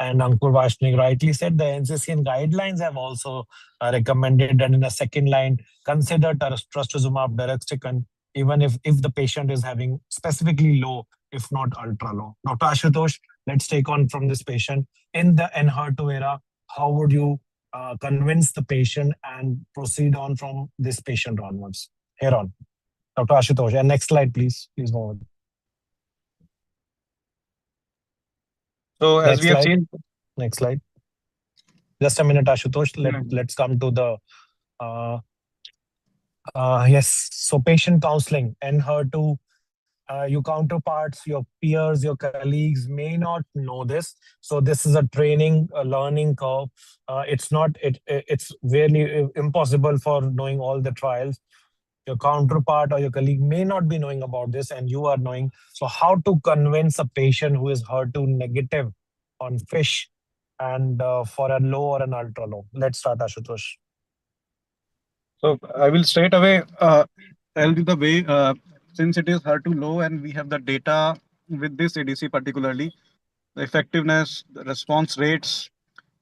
Speaker 7: and Ankur Vashnik rightly said. The NCCN guidelines have also recommended that in a second line, consider trastuzumab deruxtecan, even if the patient is having specifically low, if not ultra low. Dr. Ashutosh, let's take on from this patient. In the Enhertu era, how would you convince the patient and proceed on from this patient onwards? Here on. Dr. Ashutosh. And next slide, please. Please move on.
Speaker 9: So as
Speaker 7: Next
Speaker 9: we have
Speaker 7: slide.
Speaker 9: seen,
Speaker 7: Next slide. Just a minute, Ashutosh. Let's come to the yes. So patient counseling, Enhertu Your counterparts, your peers, your colleagues may not know this. So this is a training, a learning curve. It's really impossible for knowing all the trials. Your counterpart or your colleague may not be knowing about this, and you are knowing. So how to convince a patient who is HER2 negative on fish and for a low or an ultra low? Let's start, Ashutosh.
Speaker 9: So I will straight away tell you the way, since it is HER2 low and we have the data with this ADC particularly, the effectiveness, the response rates,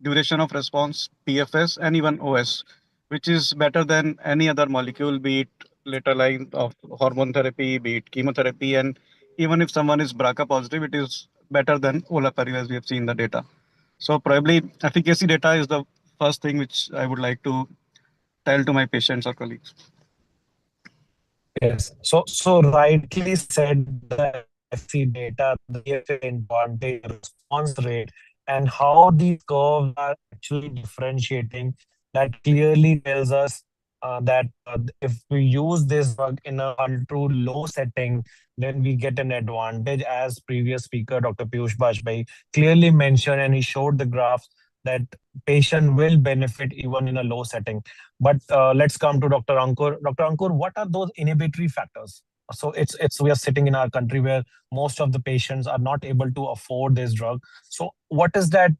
Speaker 9: duration of response, PFS, and even OS, which is better than any other molecule, be it later line of hormone therapy, be it chemotherapy, and even if someone is BRCA positive, it is better than olaparib as we have seen the data. So probably efficacy data is the first thing which I would like to tell to my patients or colleagues.
Speaker 7: Yes. So rightly said, the efficacy data, the PFA advantage, response rate, and how these curves are actually differentiating, that clearly tells us that if we use this drug in a HER2 low setting, then we get an advantage, as previous speaker, Dr. Piyush Bajpai, clearly mentioned, and he showed the graphs that patient will benefit even in a low setting. But let's come to Dr. Ankur. Dr. Ankur, what are those inhibitory factors? So it's we are sitting in our country where most of the patients are not able to afford this drug. So what is that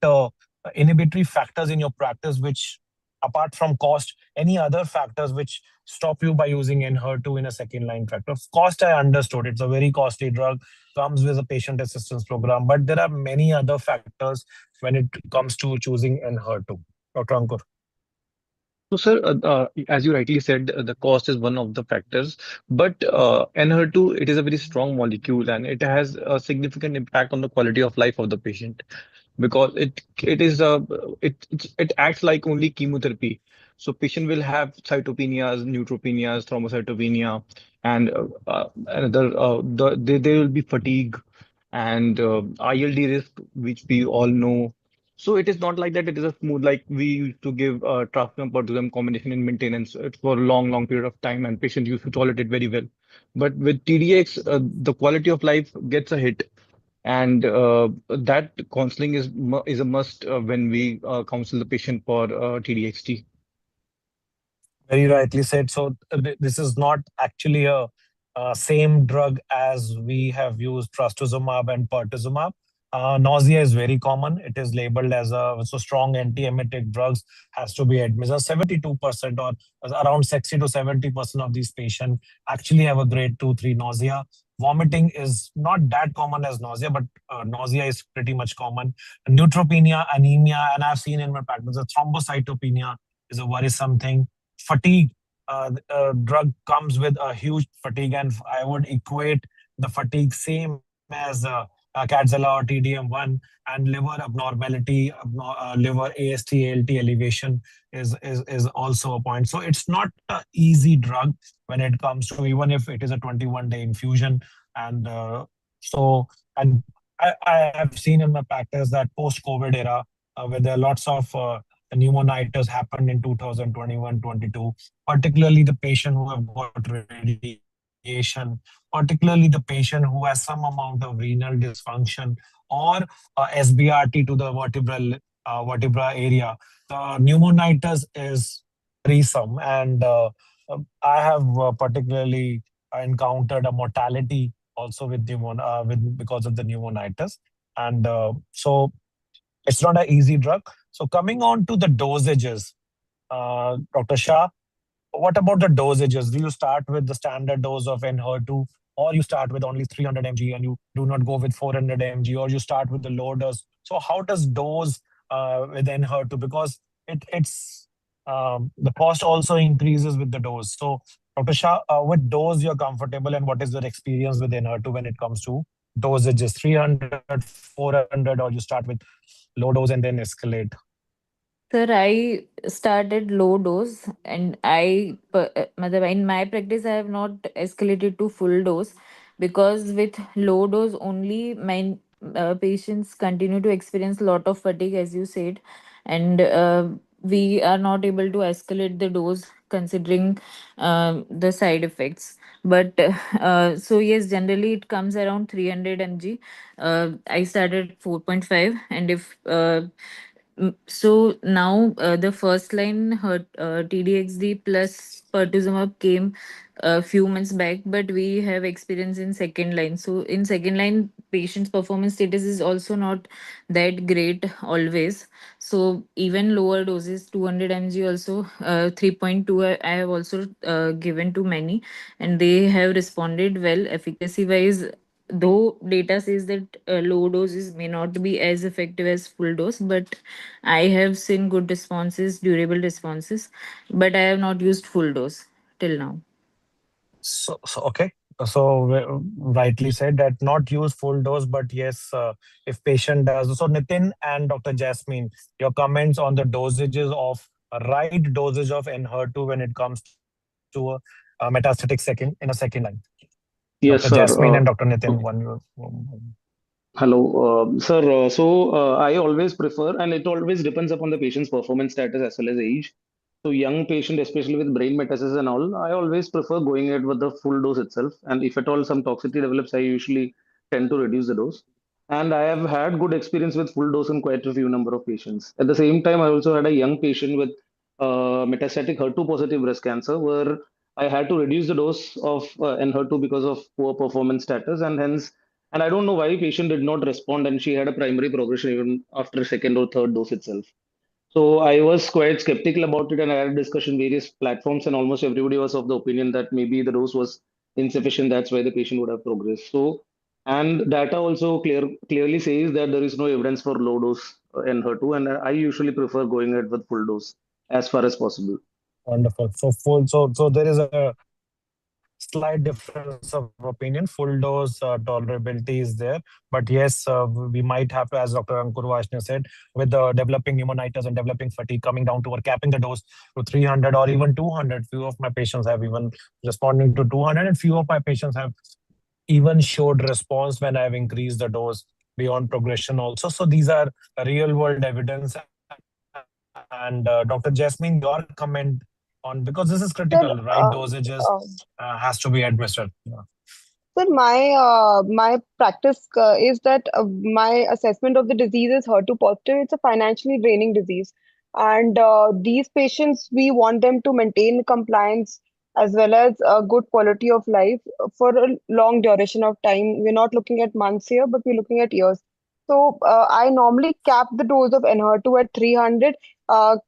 Speaker 7: inhibitory factors in your practice, which apart from cost, any other factors which stop you by using Enhertu in a second line factor? Cost, I understood. It's a very costly drug, comes with a patient assistance program, but there are many other factors when it comes to choosing Enhertu. Dr. Ankur.
Speaker 5: So, sir, as you rightly said, the cost is one of the factors, but NHER2, it is a very strong molecule and it has a significant impact on the quality of life of the patient because it acts like only chemotherapy. So, patient will have cytopenias, neutropenias, thrombocytopenia, and there will be fatigue and ILD risk, which we all know. So it is not like that. It is a smooth, like we used to give trastuzumab botulinum combination in maintenance for a long, long period of time, and patients used to tolerate it very well. But with TDX, the quality of life gets a hit, and that counseling is a must when we counsel the patient for TDXT.
Speaker 7: Very rightly said. So this is not actually a same drug as we have used trastuzumab and pertuzumab. Nausea is very common. It is labeled as a so strong antiemetic drugs has to be administered. 72% or around 60 to 70% of these patients actually have a grade 2, 3 nausea. Vomiting is not that common as nausea, but nausea is pretty much common. Neutropenia, anemia, and I've seen in my practice, the thrombocytopenia is a worrisome thing. Fatigue, drug comes with a huge fatigue, and I would equate the fatigue same as Cadzela or TDM1, and liver abnormality, liver AST, ALT elevation is also a point. So it's not an easy drug when it comes to, even if it is a 21-day infusion. And and I have seen in my practice that post-COVID era, where there are lots of pneumonitis happened in 2021-22, particularly the patient who have got radiation, particularly the patient who has some amount of renal dysfunction or SBRT to the vertebra area. The pneumonitis is worrisome, and I have particularly encountered a mortality also with because of the pneumonitis, and so it's not an easy drug. So coming on to the dosages, Dr. Shah, what about the dosages? Do you start with the standard dose of Enhertu, or you start with only 300 mg and you do not go with 400 mg, or you start with the low dose? So how does dose with Enhertu? Because it's the cost also increases with the dose. So Dr. Shah, what dose you're comfortable, and what is your experience with Enhertu when it comes to dosages? 300, 400, or you start with low dose and then escalate?
Speaker 10: Sir, I started low dose, and matlab, in my practice, I have not escalated to full dose, because with low dose only, my patients continue to experience a lot of fatigue, as you said. And we are not able to escalate the dose considering the side effects. But so yes, generally it comes around 300 mg. I started 4.5, and if so now the first line TDXD plus pertuzumab came a few months back, but we have experience in second line. So in second line, patient's performance status is also not that great always. So even lower doses, 200 mg also, 3.2 I have also given to many, and they have responded well. Efficacy wise, though data says that low doses may not be as effective as full dose, but I have seen good responses, durable responses, but I have not used full dose till now.
Speaker 7: So okay. So rightly said that not use full dose, but yes, if patient does. So Nitin and Dr. Jasmine, your comments on the dosages of right dosage of Enhertu when it comes to a metastatic second in a second line. Dr.
Speaker 11: Yes, sir.
Speaker 7: Jasmine and Dr. Nitin,
Speaker 11: Okay.
Speaker 7: one.
Speaker 11: Hello, sir. I always prefer, and it always depends upon the patient's performance status as well as age. So, young patient, especially with brain metastasis and all, I always prefer going ahead with the full dose itself. And if at all some toxicity develops, I usually tend to reduce the dose. And I have had good experience with full dose in quite a few number of patients. At the same time, I also had a young patient with metastatic HER2 positive breast cancer where I had to reduce the dose of Enhertu because of poor performance status, and hence, and I don't know why patient did not respond, and she had a primary progression even after second or third dose itself. So I was quite skeptical about it, and I had a discussion various platforms, and almost everybody was of the opinion that maybe the dose was insufficient. That's why the patient would have progressed. So, and data also clearly says that there is no evidence for low dose in HER2, and I usually prefer going ahead with full dose as far as possible.
Speaker 7: Wonderful. So full. So there is a slight difference of opinion. Full dose tolerability is there, but yes, we might have to, as Dr. Ankur Vaishnav said, with the developing pneumonitis and developing fatigue, coming down to or capping the dose to 300 or even 200. Few of my patients have even responding to 200, and few of my patients have even showed response when I've increased the dose beyond progression also. So these are real world evidence. And Dr. Jasmine, your comment on, because this is critical, right?
Speaker 8: Sir,
Speaker 7: Dosages
Speaker 8: uh,
Speaker 7: has to be administered. Yeah.
Speaker 8: Sir, my practice is that my assessment of the disease is HER2 positive. It's a financially draining disease, and these patients we want them to maintain compliance as well as a good quality of life for a long duration of time. We're not looking at months here, but we're looking at years. So I normally cap the dose of Enhertu at 300,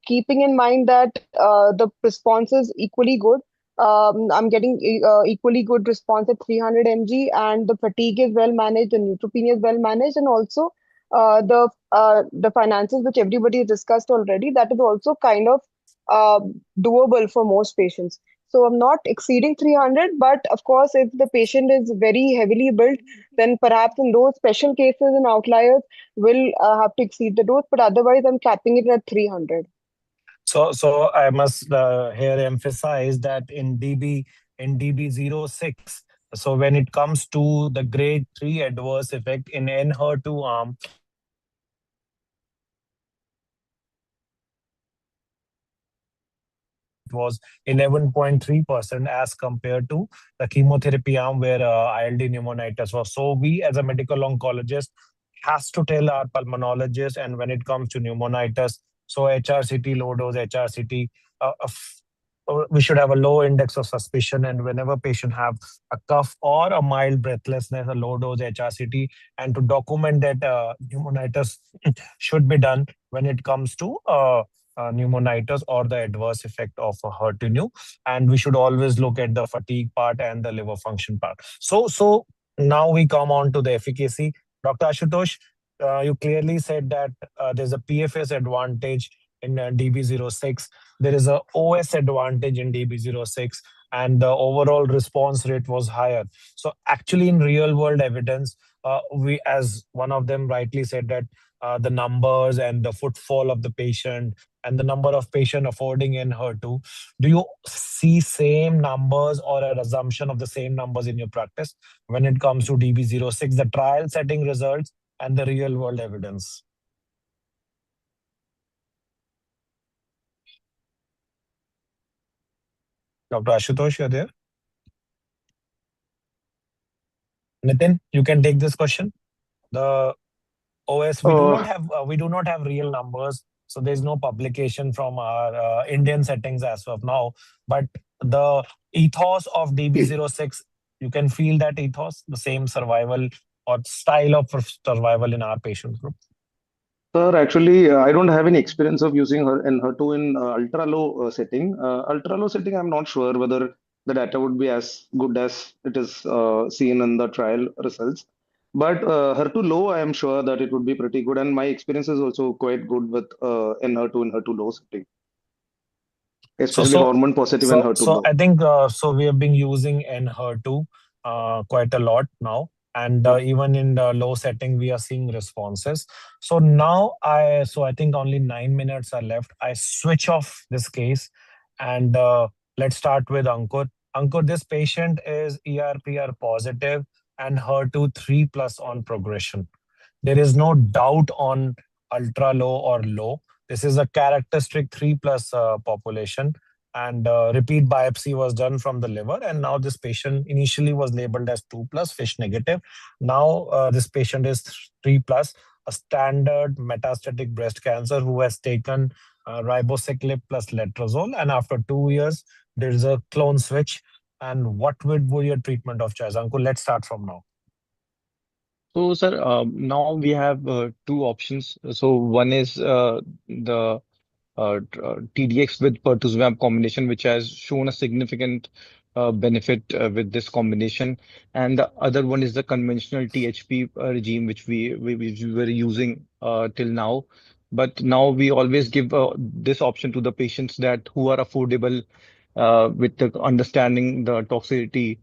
Speaker 8: keeping in mind that the response is equally good. I'm getting equally good response at 300 mg, and the fatigue is well managed, the neutropenia is well managed, and also the finances, which everybody has discussed already, that is also kind of uh, doable for most patients. So I'm not exceeding 300, but of course, if the patient is very heavily built, then perhaps in those special cases and outliers, will have to exceed the dose. But otherwise, I'm capping it at 300.
Speaker 7: So I must here emphasize that in DB06, so when it comes to the grade 3 adverse effect in Enhertu arm, it was 11.3% as compared to the chemotherapy arm where ILD pneumonitis was. So we as a medical oncologist has to tell our pulmonologist, and when it comes to pneumonitis, so HRCT, low dose HRCT, we should have a low index of suspicion. And whenever patient have a cough or a mild breathlessness, a low dose HRCT, and to document that pneumonitis should be done when it comes to pneumonitis or the adverse effect of a HER2. And we should always look at the fatigue part and the liver function part. So now we come on to the efficacy. Dr. Ashutosh, you clearly said that there's a PFS advantage in DB06. There is a OS advantage in DB06, and the overall response rate was higher. So actually, in real world evidence, we, as one of them rightly said, that the numbers and the footfall of the patient and the number of patient affording in HER2, do you see same numbers or an assumption of the same numbers in your practice when it comes to DB06, the trial setting results and the real world evidence? Dr. Ashutosh, you're there? Nitin, you can take this question. The OS, we
Speaker 11: Uh,
Speaker 7: do not have real numbers, so there's no publication from our Indian settings as of now. But the ethos of DB06, you can feel that ethos, the same survival or style of survival in our patient group.
Speaker 11: Sir, actually, I don't have any experience of using her and HER2 in ultra low setting. Ultra low setting, I'm not sure whether the data would be as good as it is seen in the trial results. But HER2 low, I am sure that it would be pretty good. And my experience is also quite good with HER2 in HER2 low setting,
Speaker 7: So,
Speaker 11: especially
Speaker 7: so,
Speaker 11: hormone positive and
Speaker 7: so,
Speaker 11: HER2
Speaker 7: so
Speaker 11: low.
Speaker 7: I think so. We have been using Enhertu quite a lot now, and
Speaker 11: Yeah.
Speaker 7: even in the low setting, we are seeing responses. So I think only 9 minutes are left. I switch off this case, and let's start with Ankur. Ankur, this patient is ERPR positive and HER2 3+ on progression. There is no doubt on ultra low or low. This is a characteristic 3+ population. And repeat biopsy was done from the liver. And now this patient initially was labeled as 2+, FISH negative. Now this patient is 3+, a standard metastatic breast cancer who has taken ribociclib plus letrozole. And after 2 years, there is a clone switch. And what would be your treatment of choice? Ankur, let's start from now.
Speaker 5: So, sir, now we have two options. So, one is the TDX with pertuzumab combination, which has shown a significant benefit with this combination, and the other one is the conventional THP regime, which which we were using till now. But now we always give this option to the patients that who are affordable with the understanding the toxicity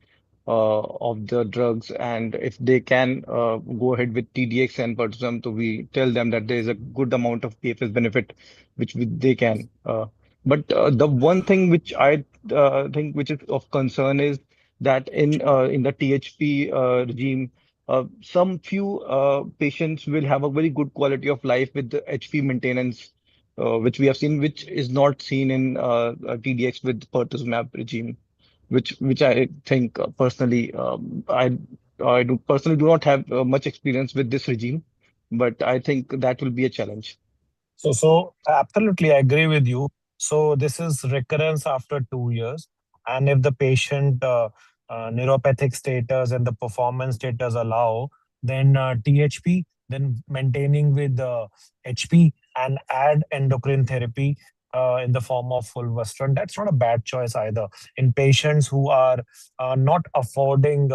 Speaker 5: of the drugs, and if they can go ahead with TDX and pertuzumab, so we tell them that there is a good amount of PFS benefit which they can. But the one thing which I think which is of concern is that in the THP regime, some few patients will have a very good quality of life with the HP maintenance, which we have seen, which is not seen in TDX with pertuzumab regime, which I think personally, I do personally do not have much experience with this regime, but I think that will be a challenge.
Speaker 7: So absolutely, I agree with you. So this is recurrence after 2 years, and if the patient neuropathic status and the performance status allow, then THP, then maintaining with HP and add endocrine therapy in the form of fulvestrant. That's not a bad choice either in patients who are not affording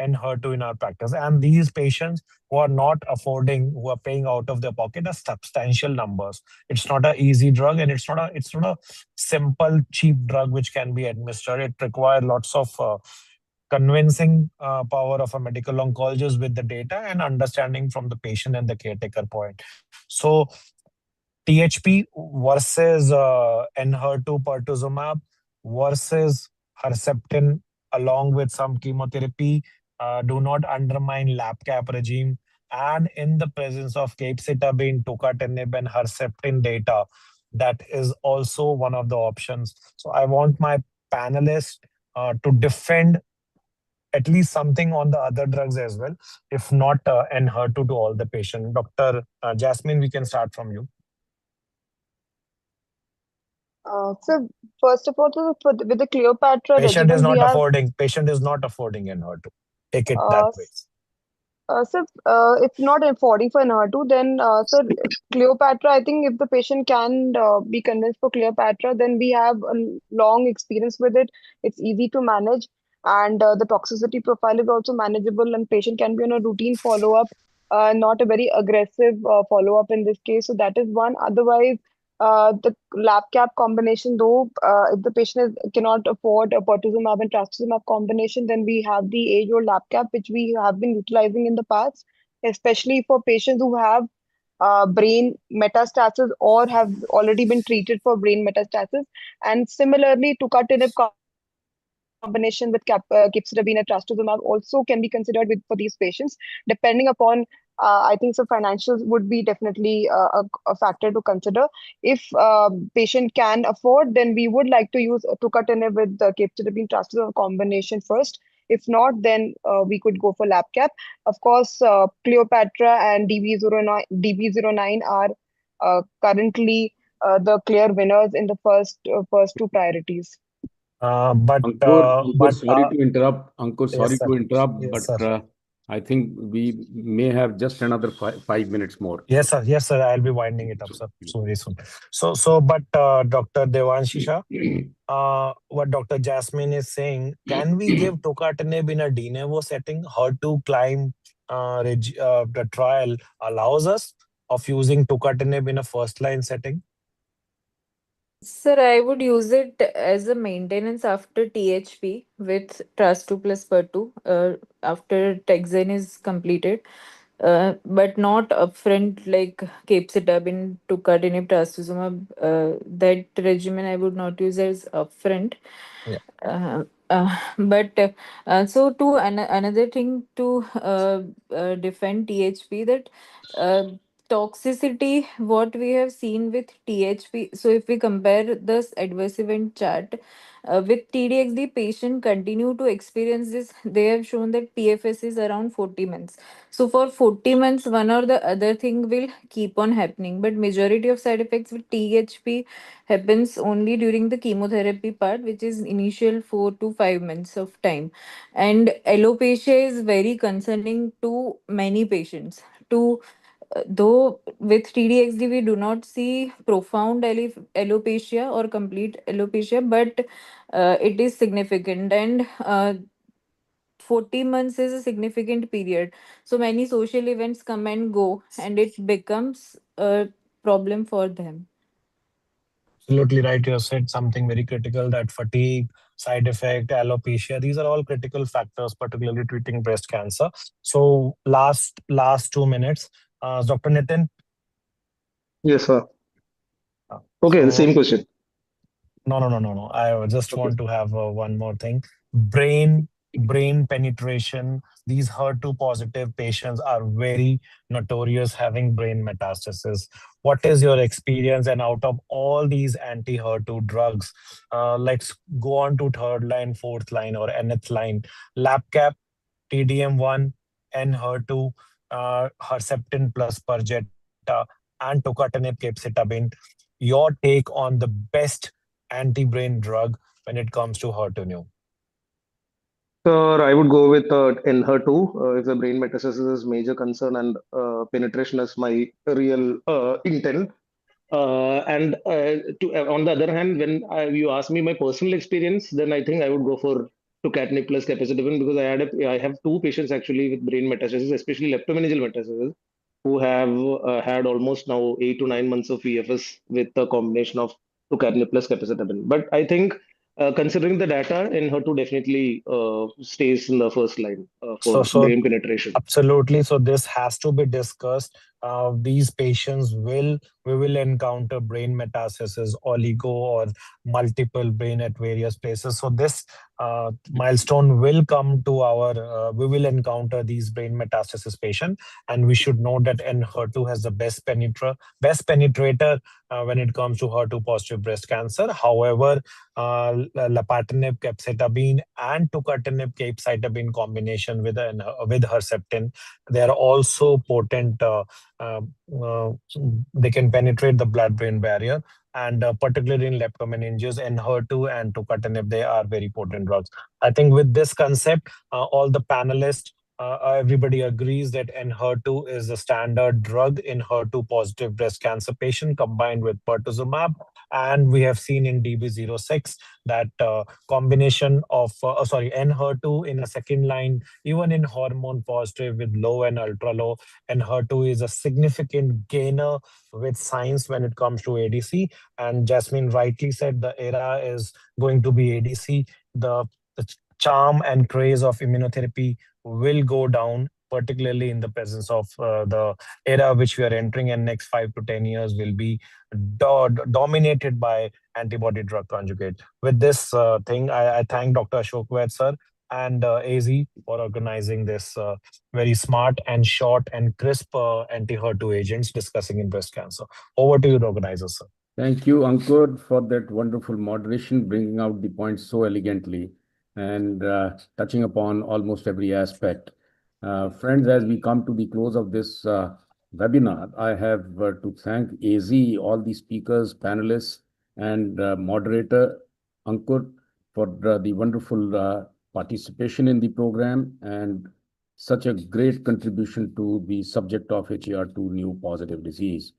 Speaker 7: Enhertu in our practice, and these patients who are not affording, who are paying out of their pocket, are substantial numbers. It's not an easy drug, and it's not a simple, cheap drug which can be administered. It requires lots of convincing power of a medical oncologist with the data and understanding from the patient and the caretaker point. So THP versus Enhertu pertuzumab versus Herceptin along with some chemotherapy. Do not undermine lab cap regime. And in the presence of capecitabine, tucatinib, and Herceptin data, that is also one of the options. So I want my panelists to defend at least something on the other drugs as well, if not Enhertu to all the patient. Dr. Jasmine, we can start from you.
Speaker 8: So first of all, with the Cleopatra
Speaker 7: Patient is
Speaker 8: regimen, we
Speaker 7: not
Speaker 8: have
Speaker 7: affording. Patient is not affording Enhertu. Take it that
Speaker 8: uh,
Speaker 7: way.
Speaker 8: so if not affording for Enhertu, then so Cleopatra, I think if the patient can be convinced for Cleopatra, then we have a long experience with it. It's easy to manage, and the toxicity profile is also manageable, and patient can be on a routine follow-up, not a very aggressive follow-up in this case. So that is one. Otherwise, the lab cap combination, though, if the patient cannot afford a pertuzumab and trastuzumab combination, then we have the age-old lab cap, which we have been utilizing in the past, especially for patients who have brain metastasis or have already been treated for brain metastasis. And similarly, tucatinib combination with capecitabine and trastuzumab also can be considered with for these patients, depending upon I think so financials would be definitely a factor to consider. If patient can afford, then we would like to use tucatinib with the capecitabine trastuzumab combination first. If not, then we could go for lab cap. Of course, Cleopatra and DB09 are currently the clear winners in the first two priorities.
Speaker 2: Ankur, sorry to interrupt. Ankur,
Speaker 7: Yes,
Speaker 2: sorry
Speaker 7: sir.
Speaker 2: to interrupt,
Speaker 7: Yes,
Speaker 2: but
Speaker 7: sir.
Speaker 2: I think we may have just another 5 minutes more.
Speaker 7: Yes, sir. Yes, sir. I'll be winding it up, sir. So very soon. But Dr. Devanshi Shah, what Dr. Jasmine is saying, can we give tocatinib in a de novo setting? HER2 climb the trial allows us of using tocatinib in a first line setting.
Speaker 10: Sir, I would use it as a maintenance after THP with TRAS2 plus PER2 after Taxane is completed, but not upfront like capecitabine, tucatinib, trastuzumab. That regimen I would not use as upfront.
Speaker 7: Yeah.
Speaker 10: So to another thing to defend THP, that uh, toxicity what we have seen with THP. So if we compare this adverse event chart with TDXD, patient continue to experience this. They have shown that PFS is around 40 months. So for 40 months, one or the other thing will keep on happening. But majority of side effects with THP happens only during the chemotherapy part, which is initial 4 to 5 months of time. And alopecia is very concerning to many patients. To Though with TDXD we do not see profound alopecia or complete alopecia, but it is significant, and 40 months is a significant period. So many social events come and go, and it becomes a problem for them.
Speaker 7: Absolutely right. You have said something very critical, that fatigue, side effect, alopecia, these are all critical factors, particularly treating breast cancer. So last 2 minutes, Dr. Nitin.
Speaker 11: Yes, sir. Okay, the
Speaker 7: So
Speaker 11: same question.
Speaker 7: no. I just
Speaker 11: Okay.
Speaker 7: want to have one more thing. Brain penetration. These HER2 positive patients are very notorious having brain metastasis. What is your experience? And out of all these anti-HER2 drugs, let's go on to third line, fourth line, or nth line. LabCap, TDM1, Enhertu, Herceptin plus Perjeta, and Tocatinib capecitabine. Your take on the best anti-brain drug when it comes to HER2
Speaker 11: Sir, I would go with Enhertu if the brain metastasis is major concern and penetration is my real intent. On the other hand, when you ask me my personal experience, then I think I would go for tucatinib plus capecitabine because I have two patients actually with brain metastasis, especially leptomeningeal metastasis, who have had almost now 8 to 9 months of EFS with a combination of tucatinib plus capecitabine. But I think considering the data, in HER2 definitely stays in the first line
Speaker 7: So,
Speaker 11: for
Speaker 7: so
Speaker 11: brain penetration.
Speaker 7: absolutely. So this has to be discussed. These patients we will encounter brain metastasis, oligo or multiple brain at various places. So this milestone will come to our. We will encounter these brain metastasis patient, and we should know that Enhertu has the best penetrator when it comes to HER2 positive breast cancer. However, lapatinib, capecitabine, and tucatinib capecitabine combination with Herceptin, they are also potent. Uh, uh, they can penetrate the blood-brain barrier, and particularly in leptomeninges, Enhertu and tucatinib, they are very potent drugs. I think with this concept, all the panelists. Everybody agrees that Enhertu is the standard drug in HER2 positive breast cancer patient combined with pertuzumab, and we have seen in DB06 that combination of Enhertu in a second line, even in hormone positive with low and ultra low, Enhertu is a significant gainer with science when it comes to ADC. And Jasmine rightly said the era is going to be ADC. The charm and craze of immunotherapy will go down, particularly in the presence of the era which we are entering, and next 5 to 10 years will be dominated by antibody drug conjugate. With this thing, I thank Dr. Ashok Vaid, sir, and AZ for organizing this very smart and short and crisp anti-HER2 agents discussing in breast cancer. Over to you, the organizer, sir.
Speaker 2: Thank you, Ankur, for that wonderful moderation, bringing out the points so elegantly and touching upon almost every aspect. Friends, as we come to the close of this webinar, I have to thank AZ, all the speakers, panelists, and moderator Ankur for the wonderful participation in the program and such a great contribution to the subject of HER2 new positive disease.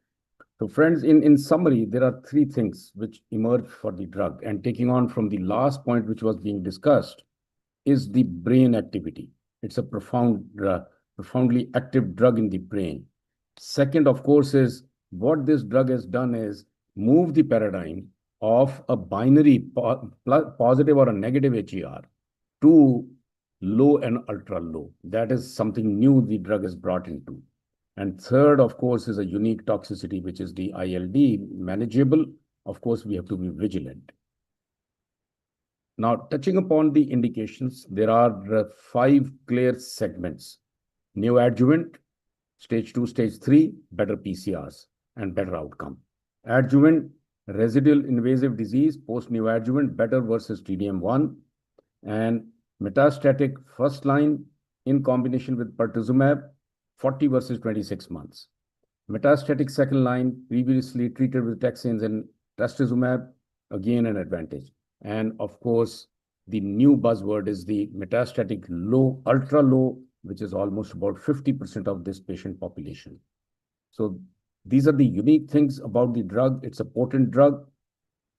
Speaker 2: So friends, in summary, there are three things which emerge for the drug. And taking on from the last point which was being discussed is the brain activity. It's a profoundly active drug in the brain. Second, of course, is what this drug has done is move the paradigm of a binary positive or a negative HER to low and ultra low. That is something new the drug is brought into. And third, of course, is a unique toxicity, which is the ILD, manageable. Of course, we have to be vigilant. Now, touching upon the indications, there are 5 clear segments. Neoadjuvant, stage 2, stage 3, better PCRs and better outcome. Adjuvant, residual invasive disease, post-neoadjuvant, better versus TDM1. And metastatic first line in combination with pertuzumab, 40 versus 26 months. Metastatic second line, previously treated with taxanes and trastuzumab, again an advantage. And of course, the new buzzword is the metastatic low, ultra low, which is almost about 50% of this patient population. So these are the unique things about the drug. It's a potent drug,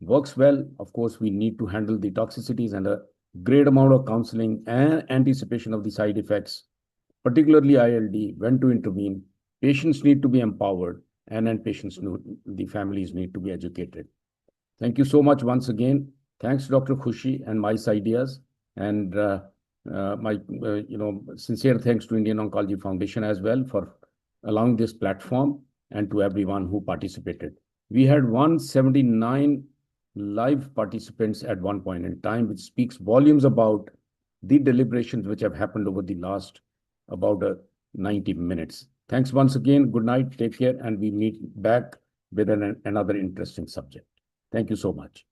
Speaker 2: works well. Of course, we need to handle the toxicities and a great amount of counseling and anticipation of the side effects, particularly ILD, when to intervene. Patients need to be empowered, and then the families need to be educated. Thank you so much once again. Thanks, Dr. Khushi and Mice Ideas, and my sincere thanks to Indian Oncology Foundation as well for allowing this platform, and to everyone who participated. We had 179 live participants at one point in time, which speaks volumes about the deliberations which have happened over the last about 90 minutes. Thanks once again. Good night. Take care. And we meet back with another interesting subject. Thank you so much.